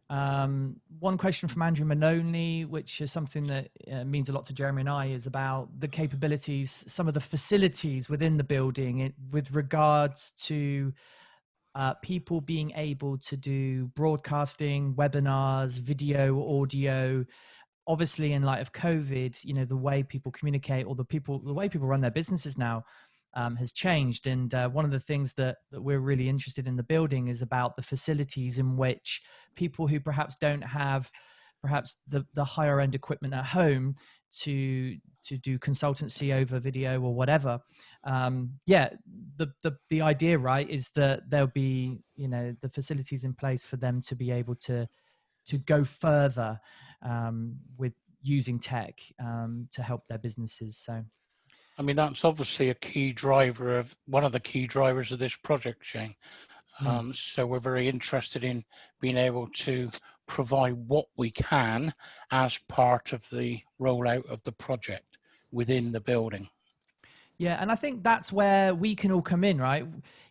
One question from Andrew Manoni, which is something that means a lot to Jeremy and I, is about the capabilities, some of the facilities within the building with regards to people being able to do broadcasting, webinars, video, audio. Obviously, in light of COVID, the way people communicate, or the way people run their businesses now has changed. And one of the things that we're really interested in the building is about the facilities in which people who perhaps don't have the higher end equipment at home to do consultancy over video or whatever. The idea, right, is that there'll be, the facilities in place for them to be able to go further with using tech to help their businesses. So, I mean, that's obviously one of the key drivers of this project, Shane. So we're very interested in being able to provide what we can as part of the rollout of the project within the building. Yeah, and I think that's where we can all come in, right?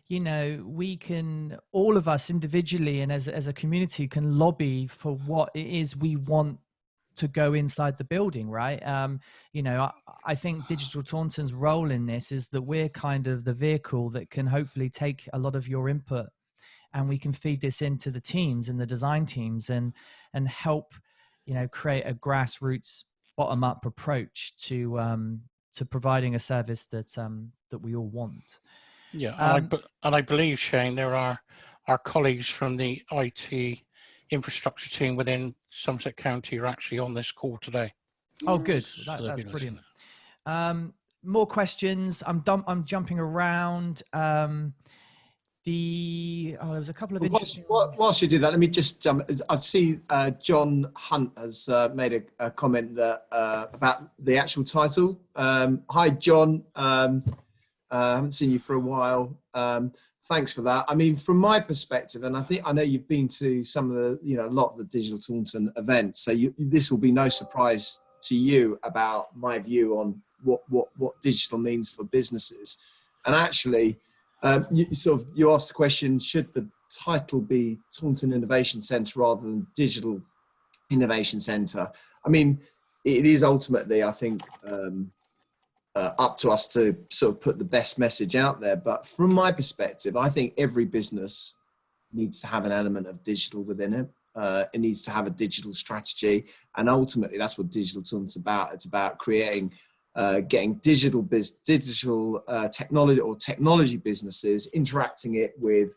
We can, all of us individually and as a community, can lobby for what it is we want to go inside the building, right? I think Digital Taunton's role in this is that we're kind of the vehicle that can hopefully take a lot of your input, and we can feed this into the teams and the design teams and help, create a grassroots bottom up approach to providing a service that we all want. Yeah, and I believe, Shane, there are our colleagues from the IT infrastructure team within Somerset County are actually on this call today. Oh, good. That's brilliant. More questions. I'm jumping around. There was a couple of interesting. Whilst you do that, let me just jump. I see John Hunt has made a comment that about the actual title. Hi, John. I haven't seen you for a while. Thanks for that. I mean, from my perspective, and I know you've been to some of the, a lot of the Digital Taunton events, so this will be no surprise to you about my view on what digital means for businesses. And actually, you asked the question: should the title be Taunton Innovation Centre rather than Digital Innovation Centre? I mean, it is ultimately, I think, up to us to sort of put the best message out there. But from my perspective, I think every business needs to have an element of digital within it. It needs to have a digital strategy, and ultimately that's what Digital Taunton's about. It's about creating, getting digital technology or technology businesses, interacting it with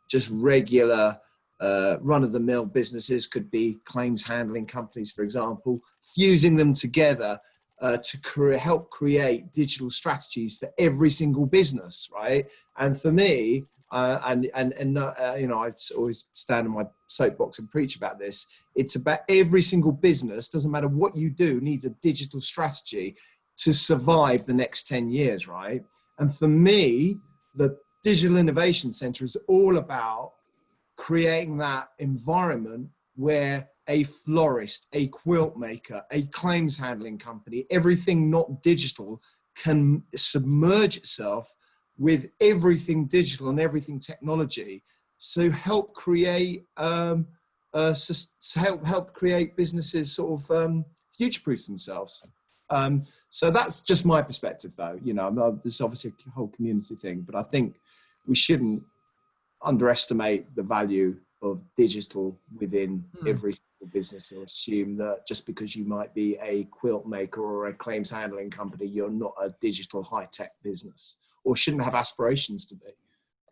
just regular run-of-the-mill businesses, could be claims handling companies, for example, fusing them together to help create digital strategies for every single business, right? And for me, I always stand on my soapbox and preach about this. It's about every single business, doesn't matter what you do, needs a digital strategy to survive the next 10 years, right? And for me, the Digital Innovation Centre is all about creating that environment where a florist, a quilt maker, a claims handling company, everything not digital can submerge itself with everything digital and everything technology. So help create businesses sort of future-proof themselves. So that's just my perspective, though. There's obviously a whole community thing, but I think we shouldn't underestimate the value of digital within Hmm. every single business, or assume that just because you might be a quilt maker or a claims handling company, you're not a digital high-tech business, or shouldn't have aspirations to be.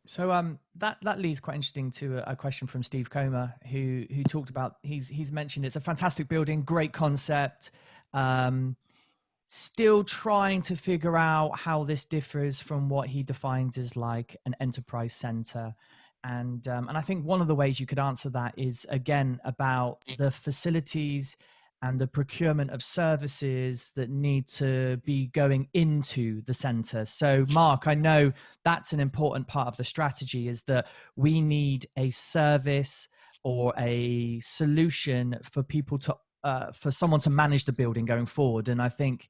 So that leads quite interesting to a question from Steve Comer, who talked about, he's mentioned it's a fantastic building, great concept, still trying to figure out how this differs from what he defines as like an enterprise center. And I think one of the ways you could answer that is, again, about the facilities and the procurement of services that need to be going into the center. So Mark, I know that's an important part of the strategy, is that we need a service or a solution for people to for someone to manage the building going forward. And I think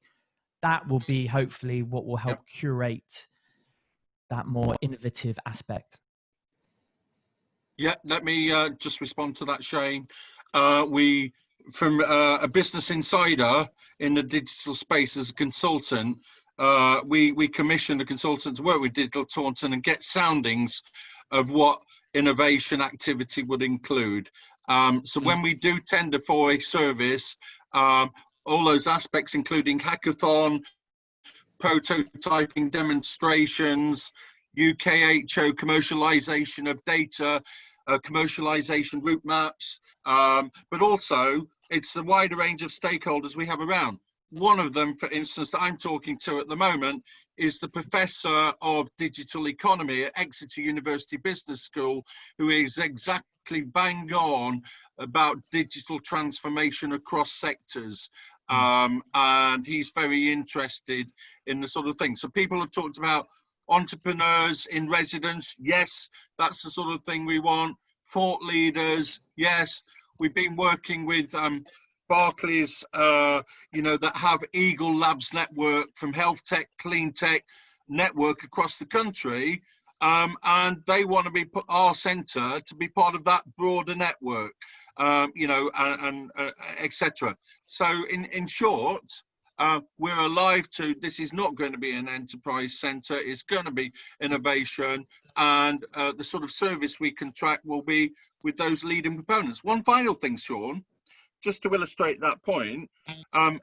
that will be hopefully what will help curate that more innovative aspect. Yeah, let me just respond to that, Shane. We, from a business insider in the digital space as a consultant, we commissioned a consultant to work with Digital Taunton and get soundings of what innovation activity would include. So when we do tender for a service, all those aspects, including hackathon, prototyping demonstrations, UKHO commercialization of data, commercialization route maps, but also it's the wider range of stakeholders we have around. One of them, for instance, that I'm talking to at the moment is the Professor of Digital Economy at Exeter University Business School, who is exactly bang on about digital transformation across sectors. And he's very interested in the sort of thing. So people have talked about entrepreneurs in residence. Yes, that's the sort of thing we want. Thought leaders. Yes, we've been working with Barclays, that have Eagle Labs network from health tech, clean tech network across the country. And they want to be our centre to be part of that broader network, and etc. So in short, we're alive to, this is not going to be an enterprise centre, it's going to be innovation, and the sort of service we contract will be with those leading components. One final thing, Sean, just to illustrate that point,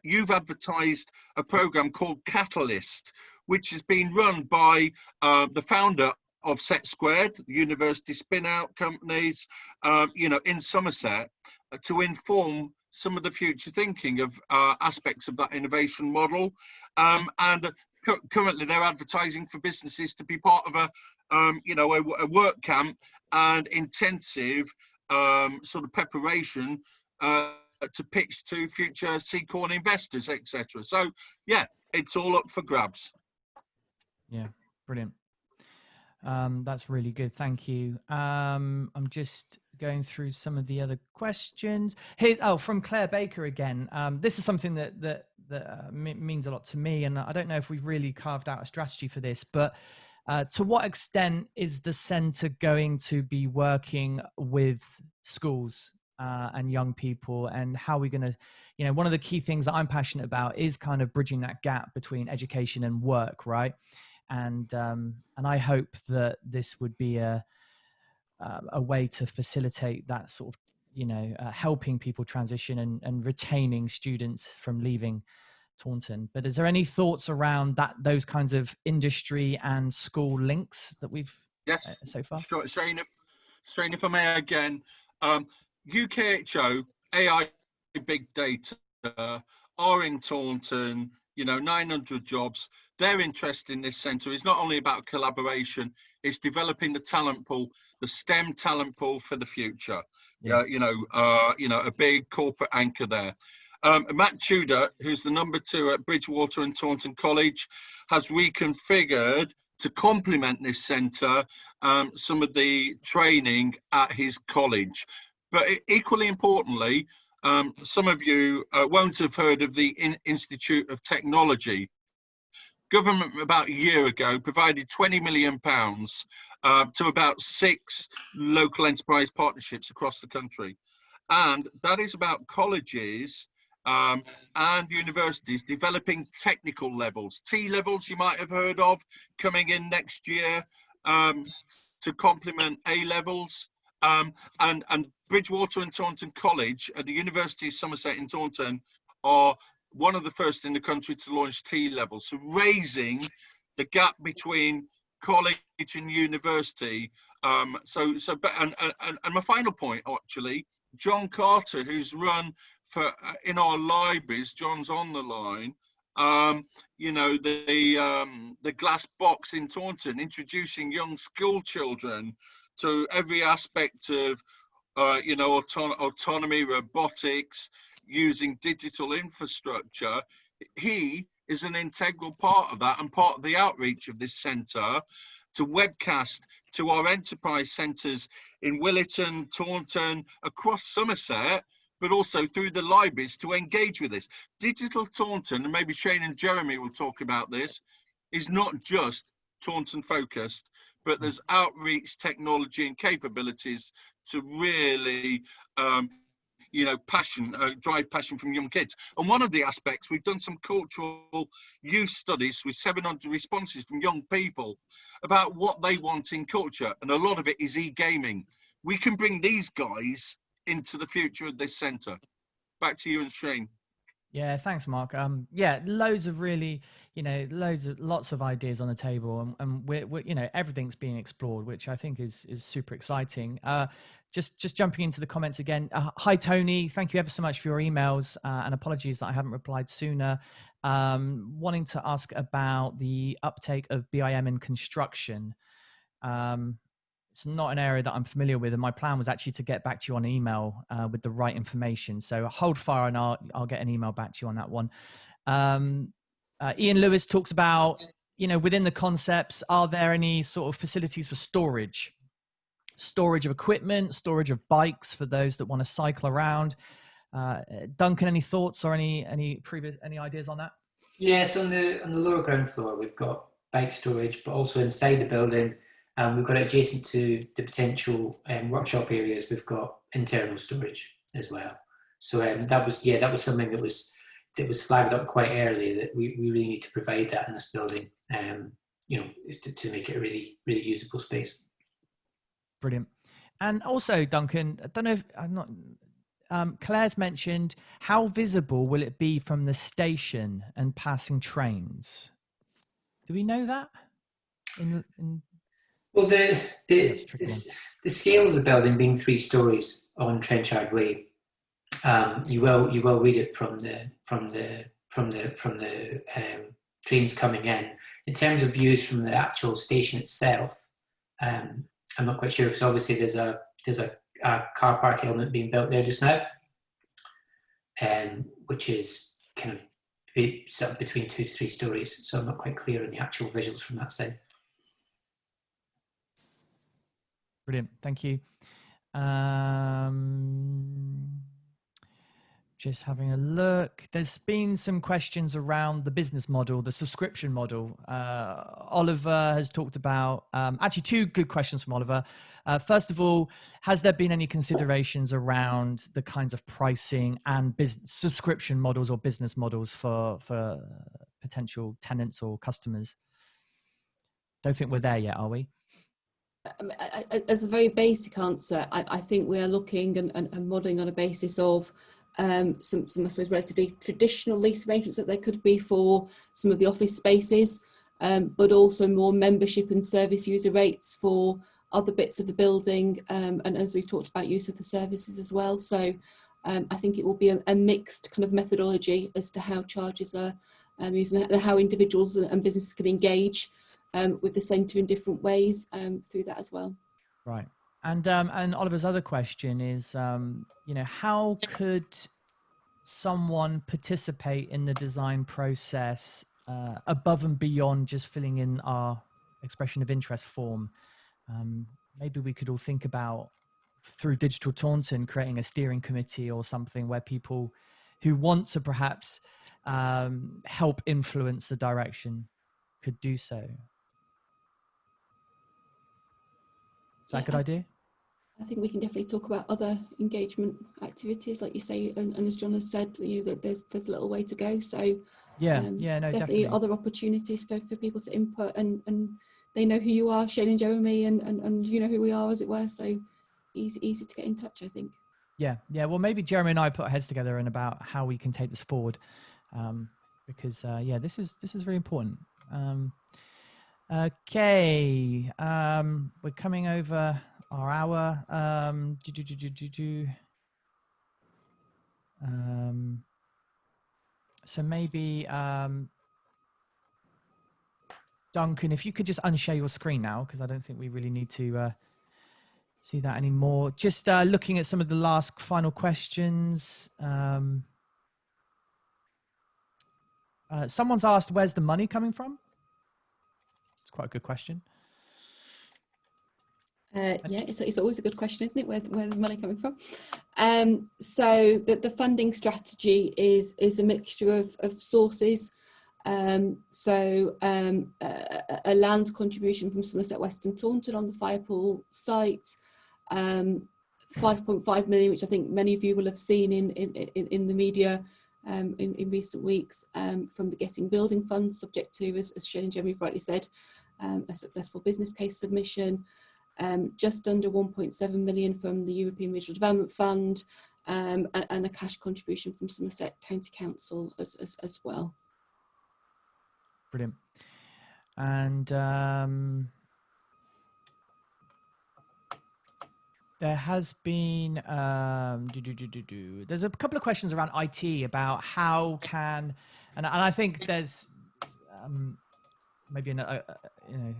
you've advertised a programme called Catalyst, which has been run by the founder of Set Squared, the university spin-out companies, in Somerset, to inform some of the future thinking of aspects of that innovation model. And currently they're advertising for businesses to be part of a work camp and intensive sort of preparation to pitch to future C-Corn investors, etc. So yeah, it's all up for grabs. Yeah, brilliant. That's really good. Thank you. I'm just going through some of the other questions. Here's from Claire Baker again. This is something that means a lot to me, and I don't know if we've really carved out a strategy for this, but to what extent is the centre going to be working with schools and young people, and how are we going to, one of the key things that I'm passionate about is kind of bridging that gap between education and work, right? And I hope that this would be a way to facilitate that sort of, helping people transition and retaining students from leaving Taunton. But is there any thoughts around those kinds of industry and school links that we've so far? Sure, Shane, if I may again, UKHO, AI, big data, are in Taunton, 900 jobs. Their interest in this centre is not only about collaboration, it's developing the talent pool, the STEM talent pool for the future. Yeah. A big corporate anchor there. Matt Tudor, who's the number 2 at Bridgewater and Taunton College, has reconfigured to complement this centre some of the training at his college. But equally importantly, some of you won't have heard of the Institute of Technology. Government about a year ago provided £20 million to about 6 local enterprise partnerships across the country. And that is about colleges and universities developing technical levels, T-levels you might have heard of coming in next year to complement A-levels. And Bridgewater and Taunton College at the University of Somerset in Taunton are one of the first in the country to launch T-level. So raising the gap between college and university. And my final point, actually, John Carter, who's run for in our libraries, John's on the line. You know, the glass box in Taunton, introducing young school children to every aspect of you know, autonomy, robotics, using digital infrastructure. He is an integral part of that and part of the outreach of this centre to webcast to our enterprise centres in Williton, Taunton, across Somerset, but also through the libraries to engage with this. Digital Taunton, and maybe Shane and Jeremy will talk about this, is not just Taunton focused, but there's outreach, technology and capabilities to really you know, drive passion from young kids. And one of the aspects, we've done some cultural youth studies with 700 responses from young people about what they want in culture. And a lot of it is e-gaming. We can bring these guys into the future of this centre. Back to you and Shane. Yeah, thanks, Mark. Yeah, loads of really, you know, lots of ideas on the table, and we're you know, everything's being explored, which I think is super exciting. Just jumping into the comments again. Hi, Tony. Thank you ever so much for your emails, and apologies that I haven't replied sooner. Wanting to ask about the uptake of BIM in construction. It's not an area that I'm familiar with, and my plan was actually to get back to you on email with the right information. So hold fire, and I'll get an email back to you on that one. Ian Lewis talks about, you know, within the concepts, are there any sort of facilities for storage of equipment, storage of bikes for those that want to cycle around? Duncan, any thoughts or any ideas on that? Yes, on the lower ground floor, we've got bike storage, but also inside the building. We've got adjacent to the potential workshop areas, we've got internal storage as well. So that was something that was flagged up quite early, that we really need to provide that in this building, you know, to make it a really, really usable space. Brilliant. And also, Duncan, I don't know if I'm not. Claire's mentioned, how visible will it be from the station and passing trains? Do we know that? Well, the scale of the building being 3 stories on Trenchard Way, you will read it from the trains coming in. In terms of views from the actual station itself, I'm not quite sure, because obviously there's a car park element being built there just now, which is kind of between 2 to 3 stories. So I'm not quite clear on the actual visuals from that side. Brilliant, thank you. Just having a look. There's been some questions around the business model, the subscription model. Oliver has talked about, actually 2 good questions from Oliver. First of all, has there been any considerations around the kinds of pricing and subscription models or business models for potential tenants or customers? Don't think we're there yet, are we? As a very basic answer, I think we are looking and modelling on a basis of some I suppose relatively traditional lease arrangements that there could be for some of the office spaces, but also more membership and service user rates for other bits of the building, and as we've talked about, use of the services as well. So I think it will be a mixed kind of methodology as to how charges are used and how individuals and businesses can engage with the centre in different ways through that as well. Right. And Oliver's other question is, you know, how could someone participate in the design process above and beyond just filling in our expression of interest form? Maybe we could all think about, through Digital Taunton, creating a steering committee or something where people who want to perhaps help influence the direction could do so. Is that a good idea? I think we can definitely talk about other engagement activities, like you say, and as John has said, you know, that there's a little way to go. So no, definitely other opportunities for people to input, and they know who you are, Shane and Jeremy, and you know who we are, as it were. So easy to get in touch, I think. Yeah. Well, maybe Jeremy and I put our heads together and about how we can take this forward, because yeah, this is very important. Okay, we're coming over our hour. So maybe Duncan, if you could just unshare your screen now, because I don't think we really need to see that anymore. Just looking at some of the last final questions. Someone's asked, where's the money coming from? It's quite a good question. Yeah, it's always a good question, isn't it? Where's money coming from? So the funding strategy is a mixture of sources. So a land contribution from Somerset Western Taunton on the Firepool site, 5.5 million, which I think many of you will have seen in the media in recent weeks, from the Getting Building Fund, subject to, as Shane and Jeremy rightly said, a successful business case submission. Just under 1.7 million from the European Regional Development Fund, and a cash contribution from Somerset County Council as well. Brilliant. And there has been there's a couple of questions around IT about how can, and I think there's maybe a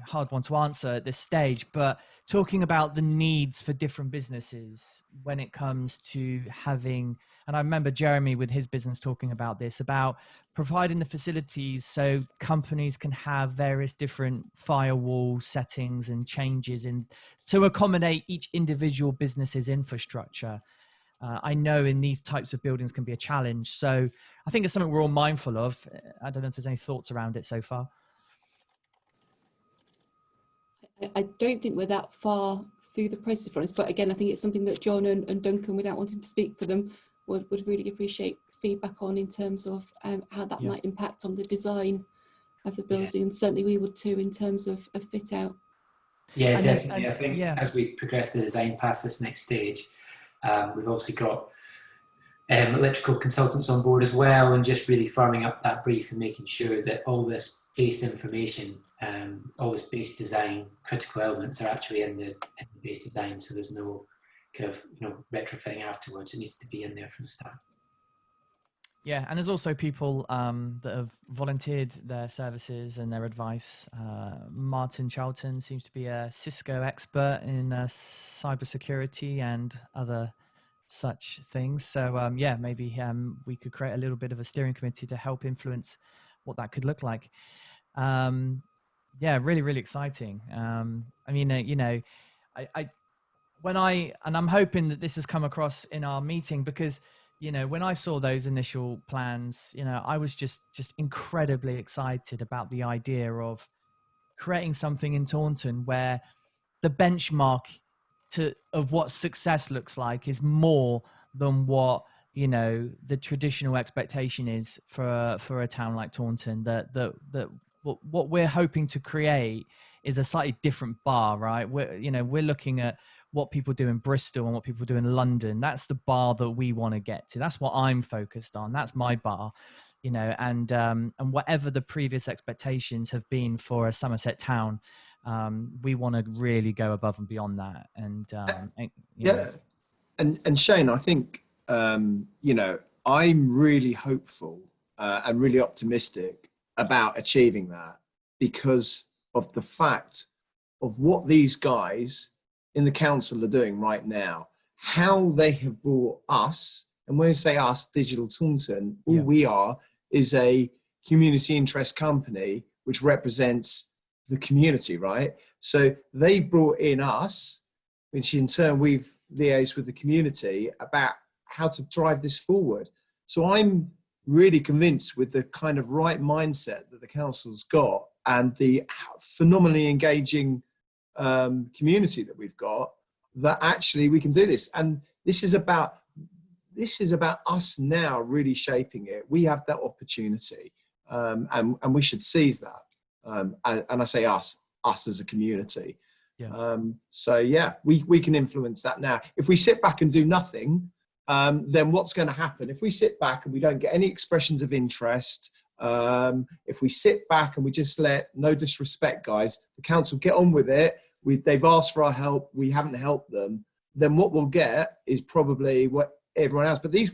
hard one to answer at this stage, but talking about the needs for different businesses when it comes to having, and I remember Jeremy with his business talking about this, about providing the facilities so companies can have various different firewall settings and changes in to accommodate each individual business's infrastructure. I know in these types of buildings can be a challenge. So I think it's something we're all mindful of. I don't know if there's any thoughts around it so far. I don't think we're that far through the process, for us, but again, I think it's something that John and Duncan, without wanting to speak for them, would really appreciate feedback on, in terms of how that might impact on the design of the building, and certainly we would too in terms of fit out. Yeah, definitely. I think as we progress the design past this next stage, we've obviously got electrical consultants on board as well, and just really firming up that brief and making sure that all this base information, all this base design, critical elements are actually in the base design, so there's no kind of retrofitting afterwards. It needs to be in there from the start. Yeah, and there's also people that have volunteered their services and their advice. Martin Charlton seems to be a Cisco expert in cybersecurity and other such things. So yeah, maybe we could create a little bit of a steering committee to help influence what that could look like. Yeah, really exciting. I mean, I'm hoping that this has come across in our meeting, because when I saw those initial plans, I was just incredibly excited about the idea of creating something in Taunton where the benchmark of what success looks like is more than what the traditional expectation is for a town like Taunton. That what we're hoping to create is a slightly different bar, right? We're looking at what people do in Bristol and what people do in London. That's the bar that we want to get to. That's what I'm focused on. That's my bar, and whatever the previous expectations have been for a Somerset town, we want to really go above and beyond that. And and Shane, I think I'm really hopeful and really optimistic about achieving that, because of the fact of what these guys in the council are doing right now, how they have brought us, and when we say us, Digital Taunton, all we are is a community interest company which represents the community, right? So they've brought in us, which in turn we've liaised with the community about how to drive this forward. So I'm really convinced, with the kind of right mindset that the council's got and the phenomenally engaging community that we've got, that actually we can do this. And this is about us now really shaping it. We have that opportunity, and we should seize that. And I say us as a community. Yeah. So yeah, we can influence that now. If we sit back and do nothing, then what's going to happen? If we sit back and we don't get any expressions of interest, if we sit back and we just let, no disrespect, guys, the council get on with it. They've asked for our help. We haven't helped them. Then what we'll get is probably what everyone else. But these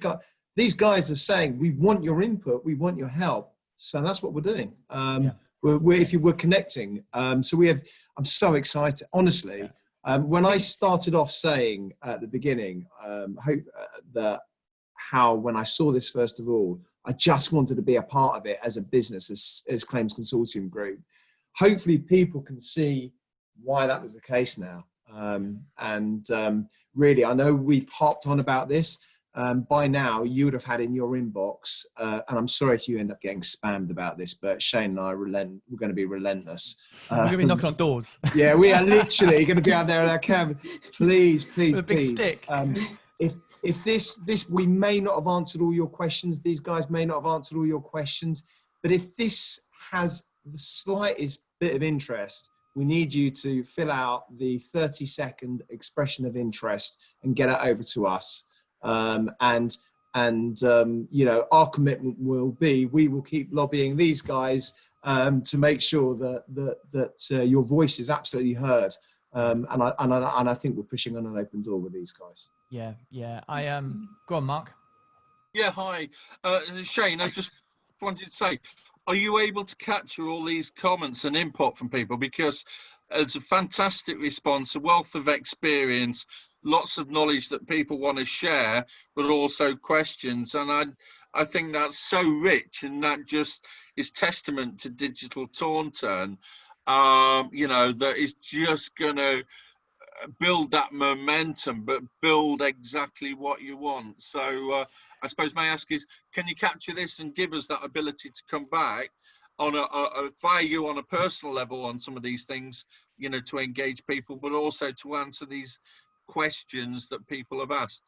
guys are saying, we want your input. We want your help. So that's what we're doing. We're connecting. I'm so excited, honestly. When I started off saying at the beginning, when I saw this, first of all, I just wanted to be a part of it as a business, as Claims Consortium Group. Hopefully people can see why that was the case now. Really, I know we've harped on about this. By now, you would have had in your inbox, and I'm sorry if you end up getting spammed about this, but Shane and I we're going to be relentless. We're going to be knocking on doors. Yeah, we are literally going to be out there in our camera. Please, With a big please. stick. If this, we may not have answered all your questions. These guys may not have answered all your questions. But if this has the slightest bit of interest, we need you to fill out the 30-second expression of interest and get it over to us. Our commitment will be, we will keep lobbying these guys to make sure that your voice is absolutely heard. And I think we're pushing on an open door with these guys. Yeah. Go on, Mark. Yeah, hi. Shane, I just wanted to say, are you able to capture all these comments and input from people? Because it's a fantastic response, a wealth of experience, lots of knowledge that people want to share, but also questions. And I think that's so rich, and that just is testament to Digital Taunton, that is just going to build that momentum, but build exactly what you want. So I suppose my ask is, can you capture this and give us that ability to come back on via you on a personal level on some of these things, to engage people, but also to answer these questions that people have asked?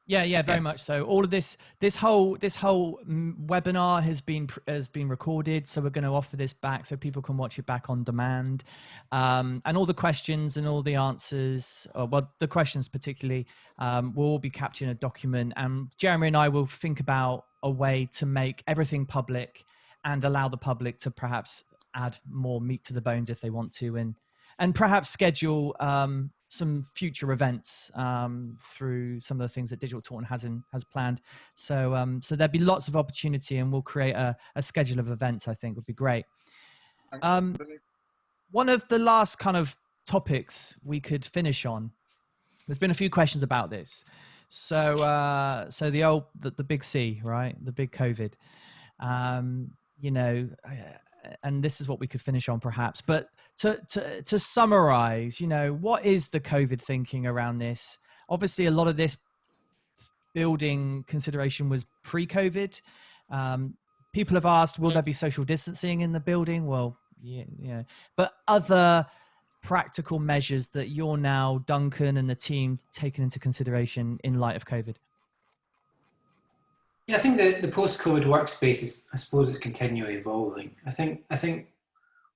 Yeah, very much so. All of this whole webinar has been recorded, so we're going to offer this back so people can watch it back on demand. And all the questions and all the answers, the questions particularly, will all be captured in a document. And Jeremy and I will think about a way to make everything public and allow the public to perhaps add more meat to the bones if they want to, and perhaps schedule some future events through some of the things that Digital Taunton has planned. So there'll be lots of opportunity, and we'll create a schedule of events. I think would be great. One of the last kind of topics we could finish on. There's been a few questions about this. So the big C, right? The big COVID. And this is what we could finish on perhaps, but to summarize, what is the COVID thinking around this? Obviously a lot of this building consideration was pre-COVID. People have asked, will there be social distancing in the building? Well, yeah. But other practical measures that you're now, Duncan and the team, taking into consideration in light of COVID? Yeah, I think the post-COVID workspace is, I suppose, it's continually evolving. I think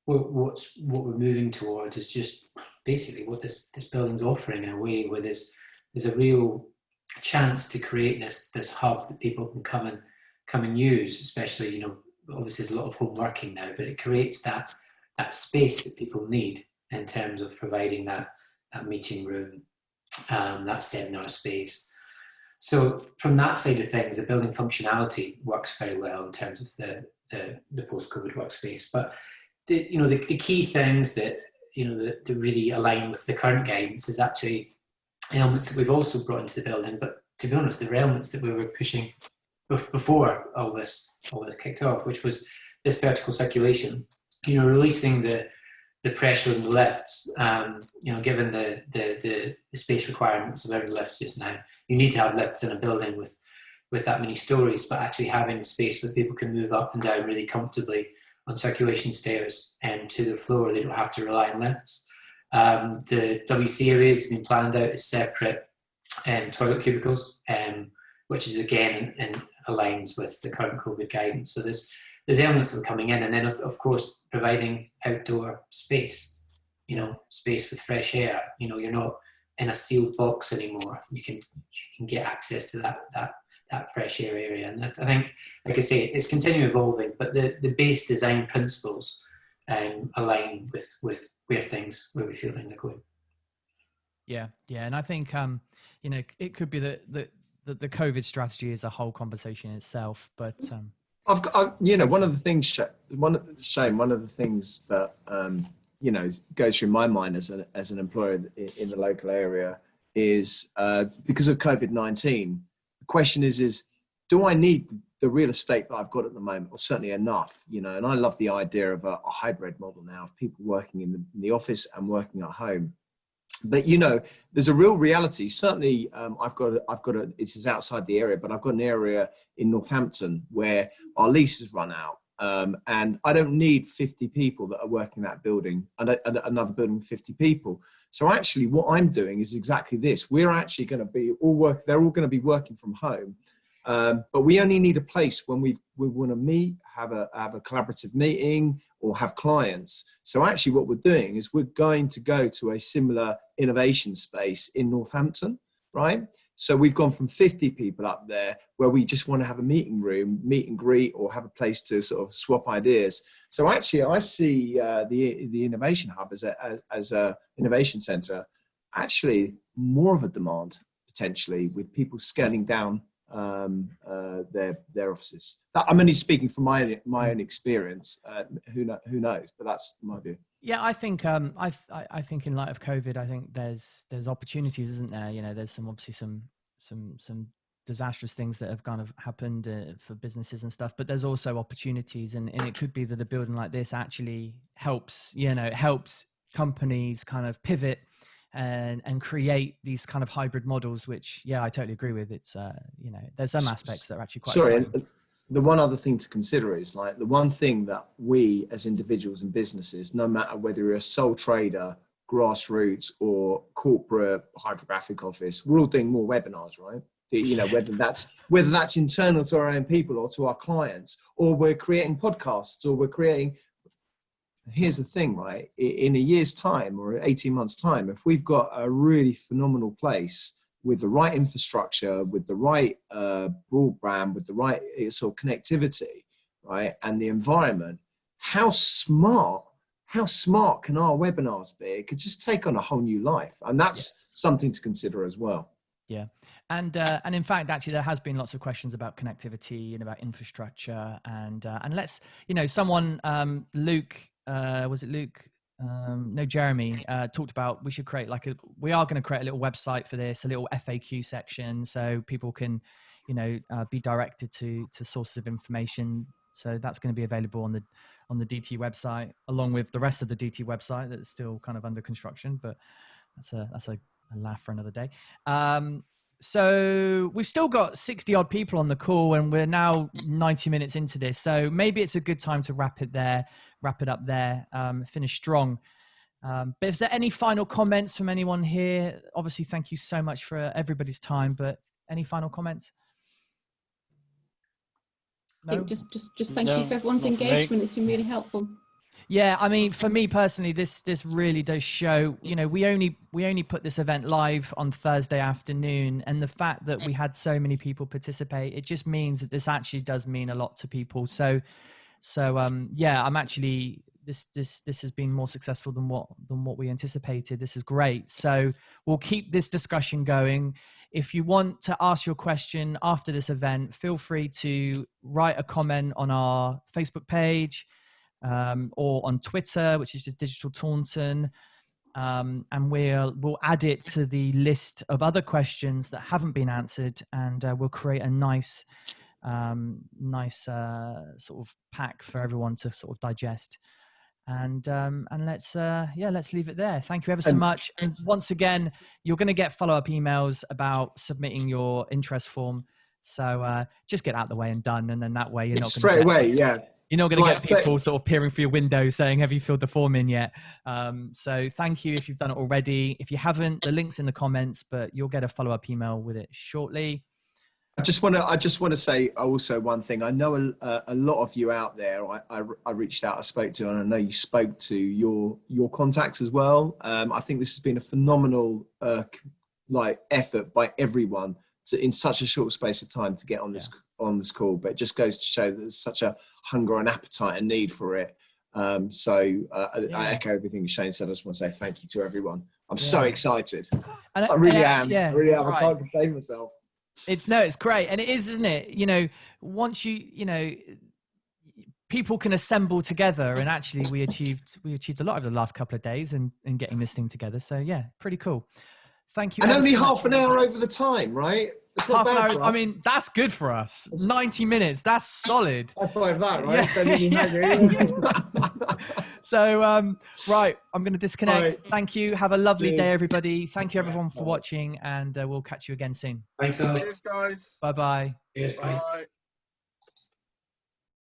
what we're moving towards is just basically what this building's offering in a way, where there's a real chance to create this hub that people can come and use. Especially, obviously there's a lot of home working now, but it creates that space that people need in terms of providing that meeting room, that seminar space. So from that side of things, the building functionality works very well in terms of the post-COVID workspace. But the key things that that really align with the current guidance is actually elements that we've also brought into the building. But to be honest, there were elements that we were pushing before all this kicked off, which was this vertical circulation. Releasing the pressure in the lifts, given the space requirements of every lift just now. You need to have lifts in a building with that many stories, but actually having space where people can move up and down really comfortably on circulation stairs and to the floor. They don't have to rely on lifts. The WC areas have been planned out as separate toilet cubicles, which is again and aligns with the current COVID guidance. So there's elements that are coming in, and then of course providing outdoor space. space with fresh air. You're not in a sealed box anymore. You can get access to that fresh air area. And I think, like I say, it's continuing evolving, but the base design principles align with where we feel things are going. Yeah, and I think it could be that the COVID strategy is a whole conversation in itself, but I've got one of the things, one of the things that goes through my mind as an employer in the local area is because of COVID-19. The question is do I need the real estate that I've got at the moment, or certainly enough? And I love the idea of a hybrid model now of people working in the office and working at home. But there's a real reality. Certainly, I've got this is outside the area, but I've got an area in Northampton where our lease has run out, and I don't need 50 people that are working in that building and another building with 50 people. So actually, what I'm doing is exactly this. We're actually going to be they're all going to be working from home, but we only need a place when we want to meet, have a collaborative meeting, or have clients. So actually what we're doing is we're going to go to a similar innovation space in Northampton, right? So we've gone from 50 people up there where we just want to have a meeting room, meet and greet, or have a place to sort of swap ideas. So actually I see the Innovation Hub as a innovation centre actually more of a demand potentially, with people scaling down their offices. I'm only speaking from my own experience. Who knows? But that's my view. Yeah, I think I think in light of COVID, I think there's opportunities, isn't there? There's obviously some disastrous things that have kind of happened for businesses and stuff, but there's also opportunities, and it could be that a building like this actually helps companies kind of pivot and create these kind of hybrid models, which I totally agree with. It's there's some aspects that are actually quite exciting. The one other thing to consider is like the one thing that we as individuals and businesses, no matter whether you're a sole trader, grassroots, or corporate hydrographic office, we're all doing more webinars, right? Whether that's internal to our own people or to our clients, or we're creating podcasts, or we're creating. Here's the thing, right? In a year's time or 18 months' time, if we've got a really phenomenal place with the right infrastructure, with the right broadband, with the right sort of connectivity, right, and the environment, how smart can our webinars be? It could just take on a whole new life, and that's something to consider as well. Yeah, and in fact, actually, there has been lots of questions about connectivity and about infrastructure, and let's someone Luke. Was it Luke? No, Jeremy talked about we should create we are going to create a little website for this, a little FAQ section, so people can, be directed to sources of information. So that's going to be available on the DT website, along with the rest of the DT website that's still kind of under construction. But that's a laugh for another day. So we've still got 60 odd people on the call, and we're now 90 minutes into this. So maybe it's a good time to wrap it up there, finish strong. But is there any final comments from anyone here? Obviously, thank you so much for everybody's time, but any final comments? No? I think just thank you for everyone's engagement. It's been really helpful. Yeah, I mean, for me personally, this really does show, we only put this event live on Thursday afternoon, and the fact that we had so many people participate, it just means that this actually does mean a lot to people. So I'm actually, this has been more successful than what we anticipated. This is great. So we'll keep this discussion going. If you want to ask your question after this event, feel free to write a comment on our Facebook page, or on Twitter, which is just Digital Taunton, and we'll add it to the list of other questions that haven't been answered, and we'll create a nice sort of pack for everyone to sort of digest. And let's leave it there. Thank you ever so much. And once again, you're going to get follow-up emails about submitting your interest form. So just get out of the way and done, and then that way you're not straight away. Yeah. You're not going to get people sort of peering through your window saying, have you filled the form in yet? So thank you if you've done it already. If you haven't, the link's in the comments, but you'll get a follow-up email with it shortly. I just want to say also one thing. I know a lot of you out there. I reached out, I spoke to, and I know you spoke to your contacts as well. I think this has been a phenomenal effort by everyone in such a short space of time to get on this call. But it just goes to show that there's such a hunger and appetite and need for it. I echo everything Shane said. I just want to say thank you to everyone. I'm so excited. And I really am. Yeah, I really am. right. I can't contain myself. It's great. And it is, isn't it? Once people can assemble together, and actually we achieved a lot over the last couple of days in getting this thing together. So yeah, pretty cool. Thank you. And only half an hour over the time, right? It's not Half an bad hour. for us. I mean, that's good for us. 90 minutes. That's solid. High five that, right? Yeah. So, right, I'm going to disconnect. Right. Thank you. Have a lovely Cheers. day, everybody. Thank you, everyone, for watching, and we'll catch you again soon. Thanks all. Cheers, guys. Bye-bye. Cheers, bye. Bye.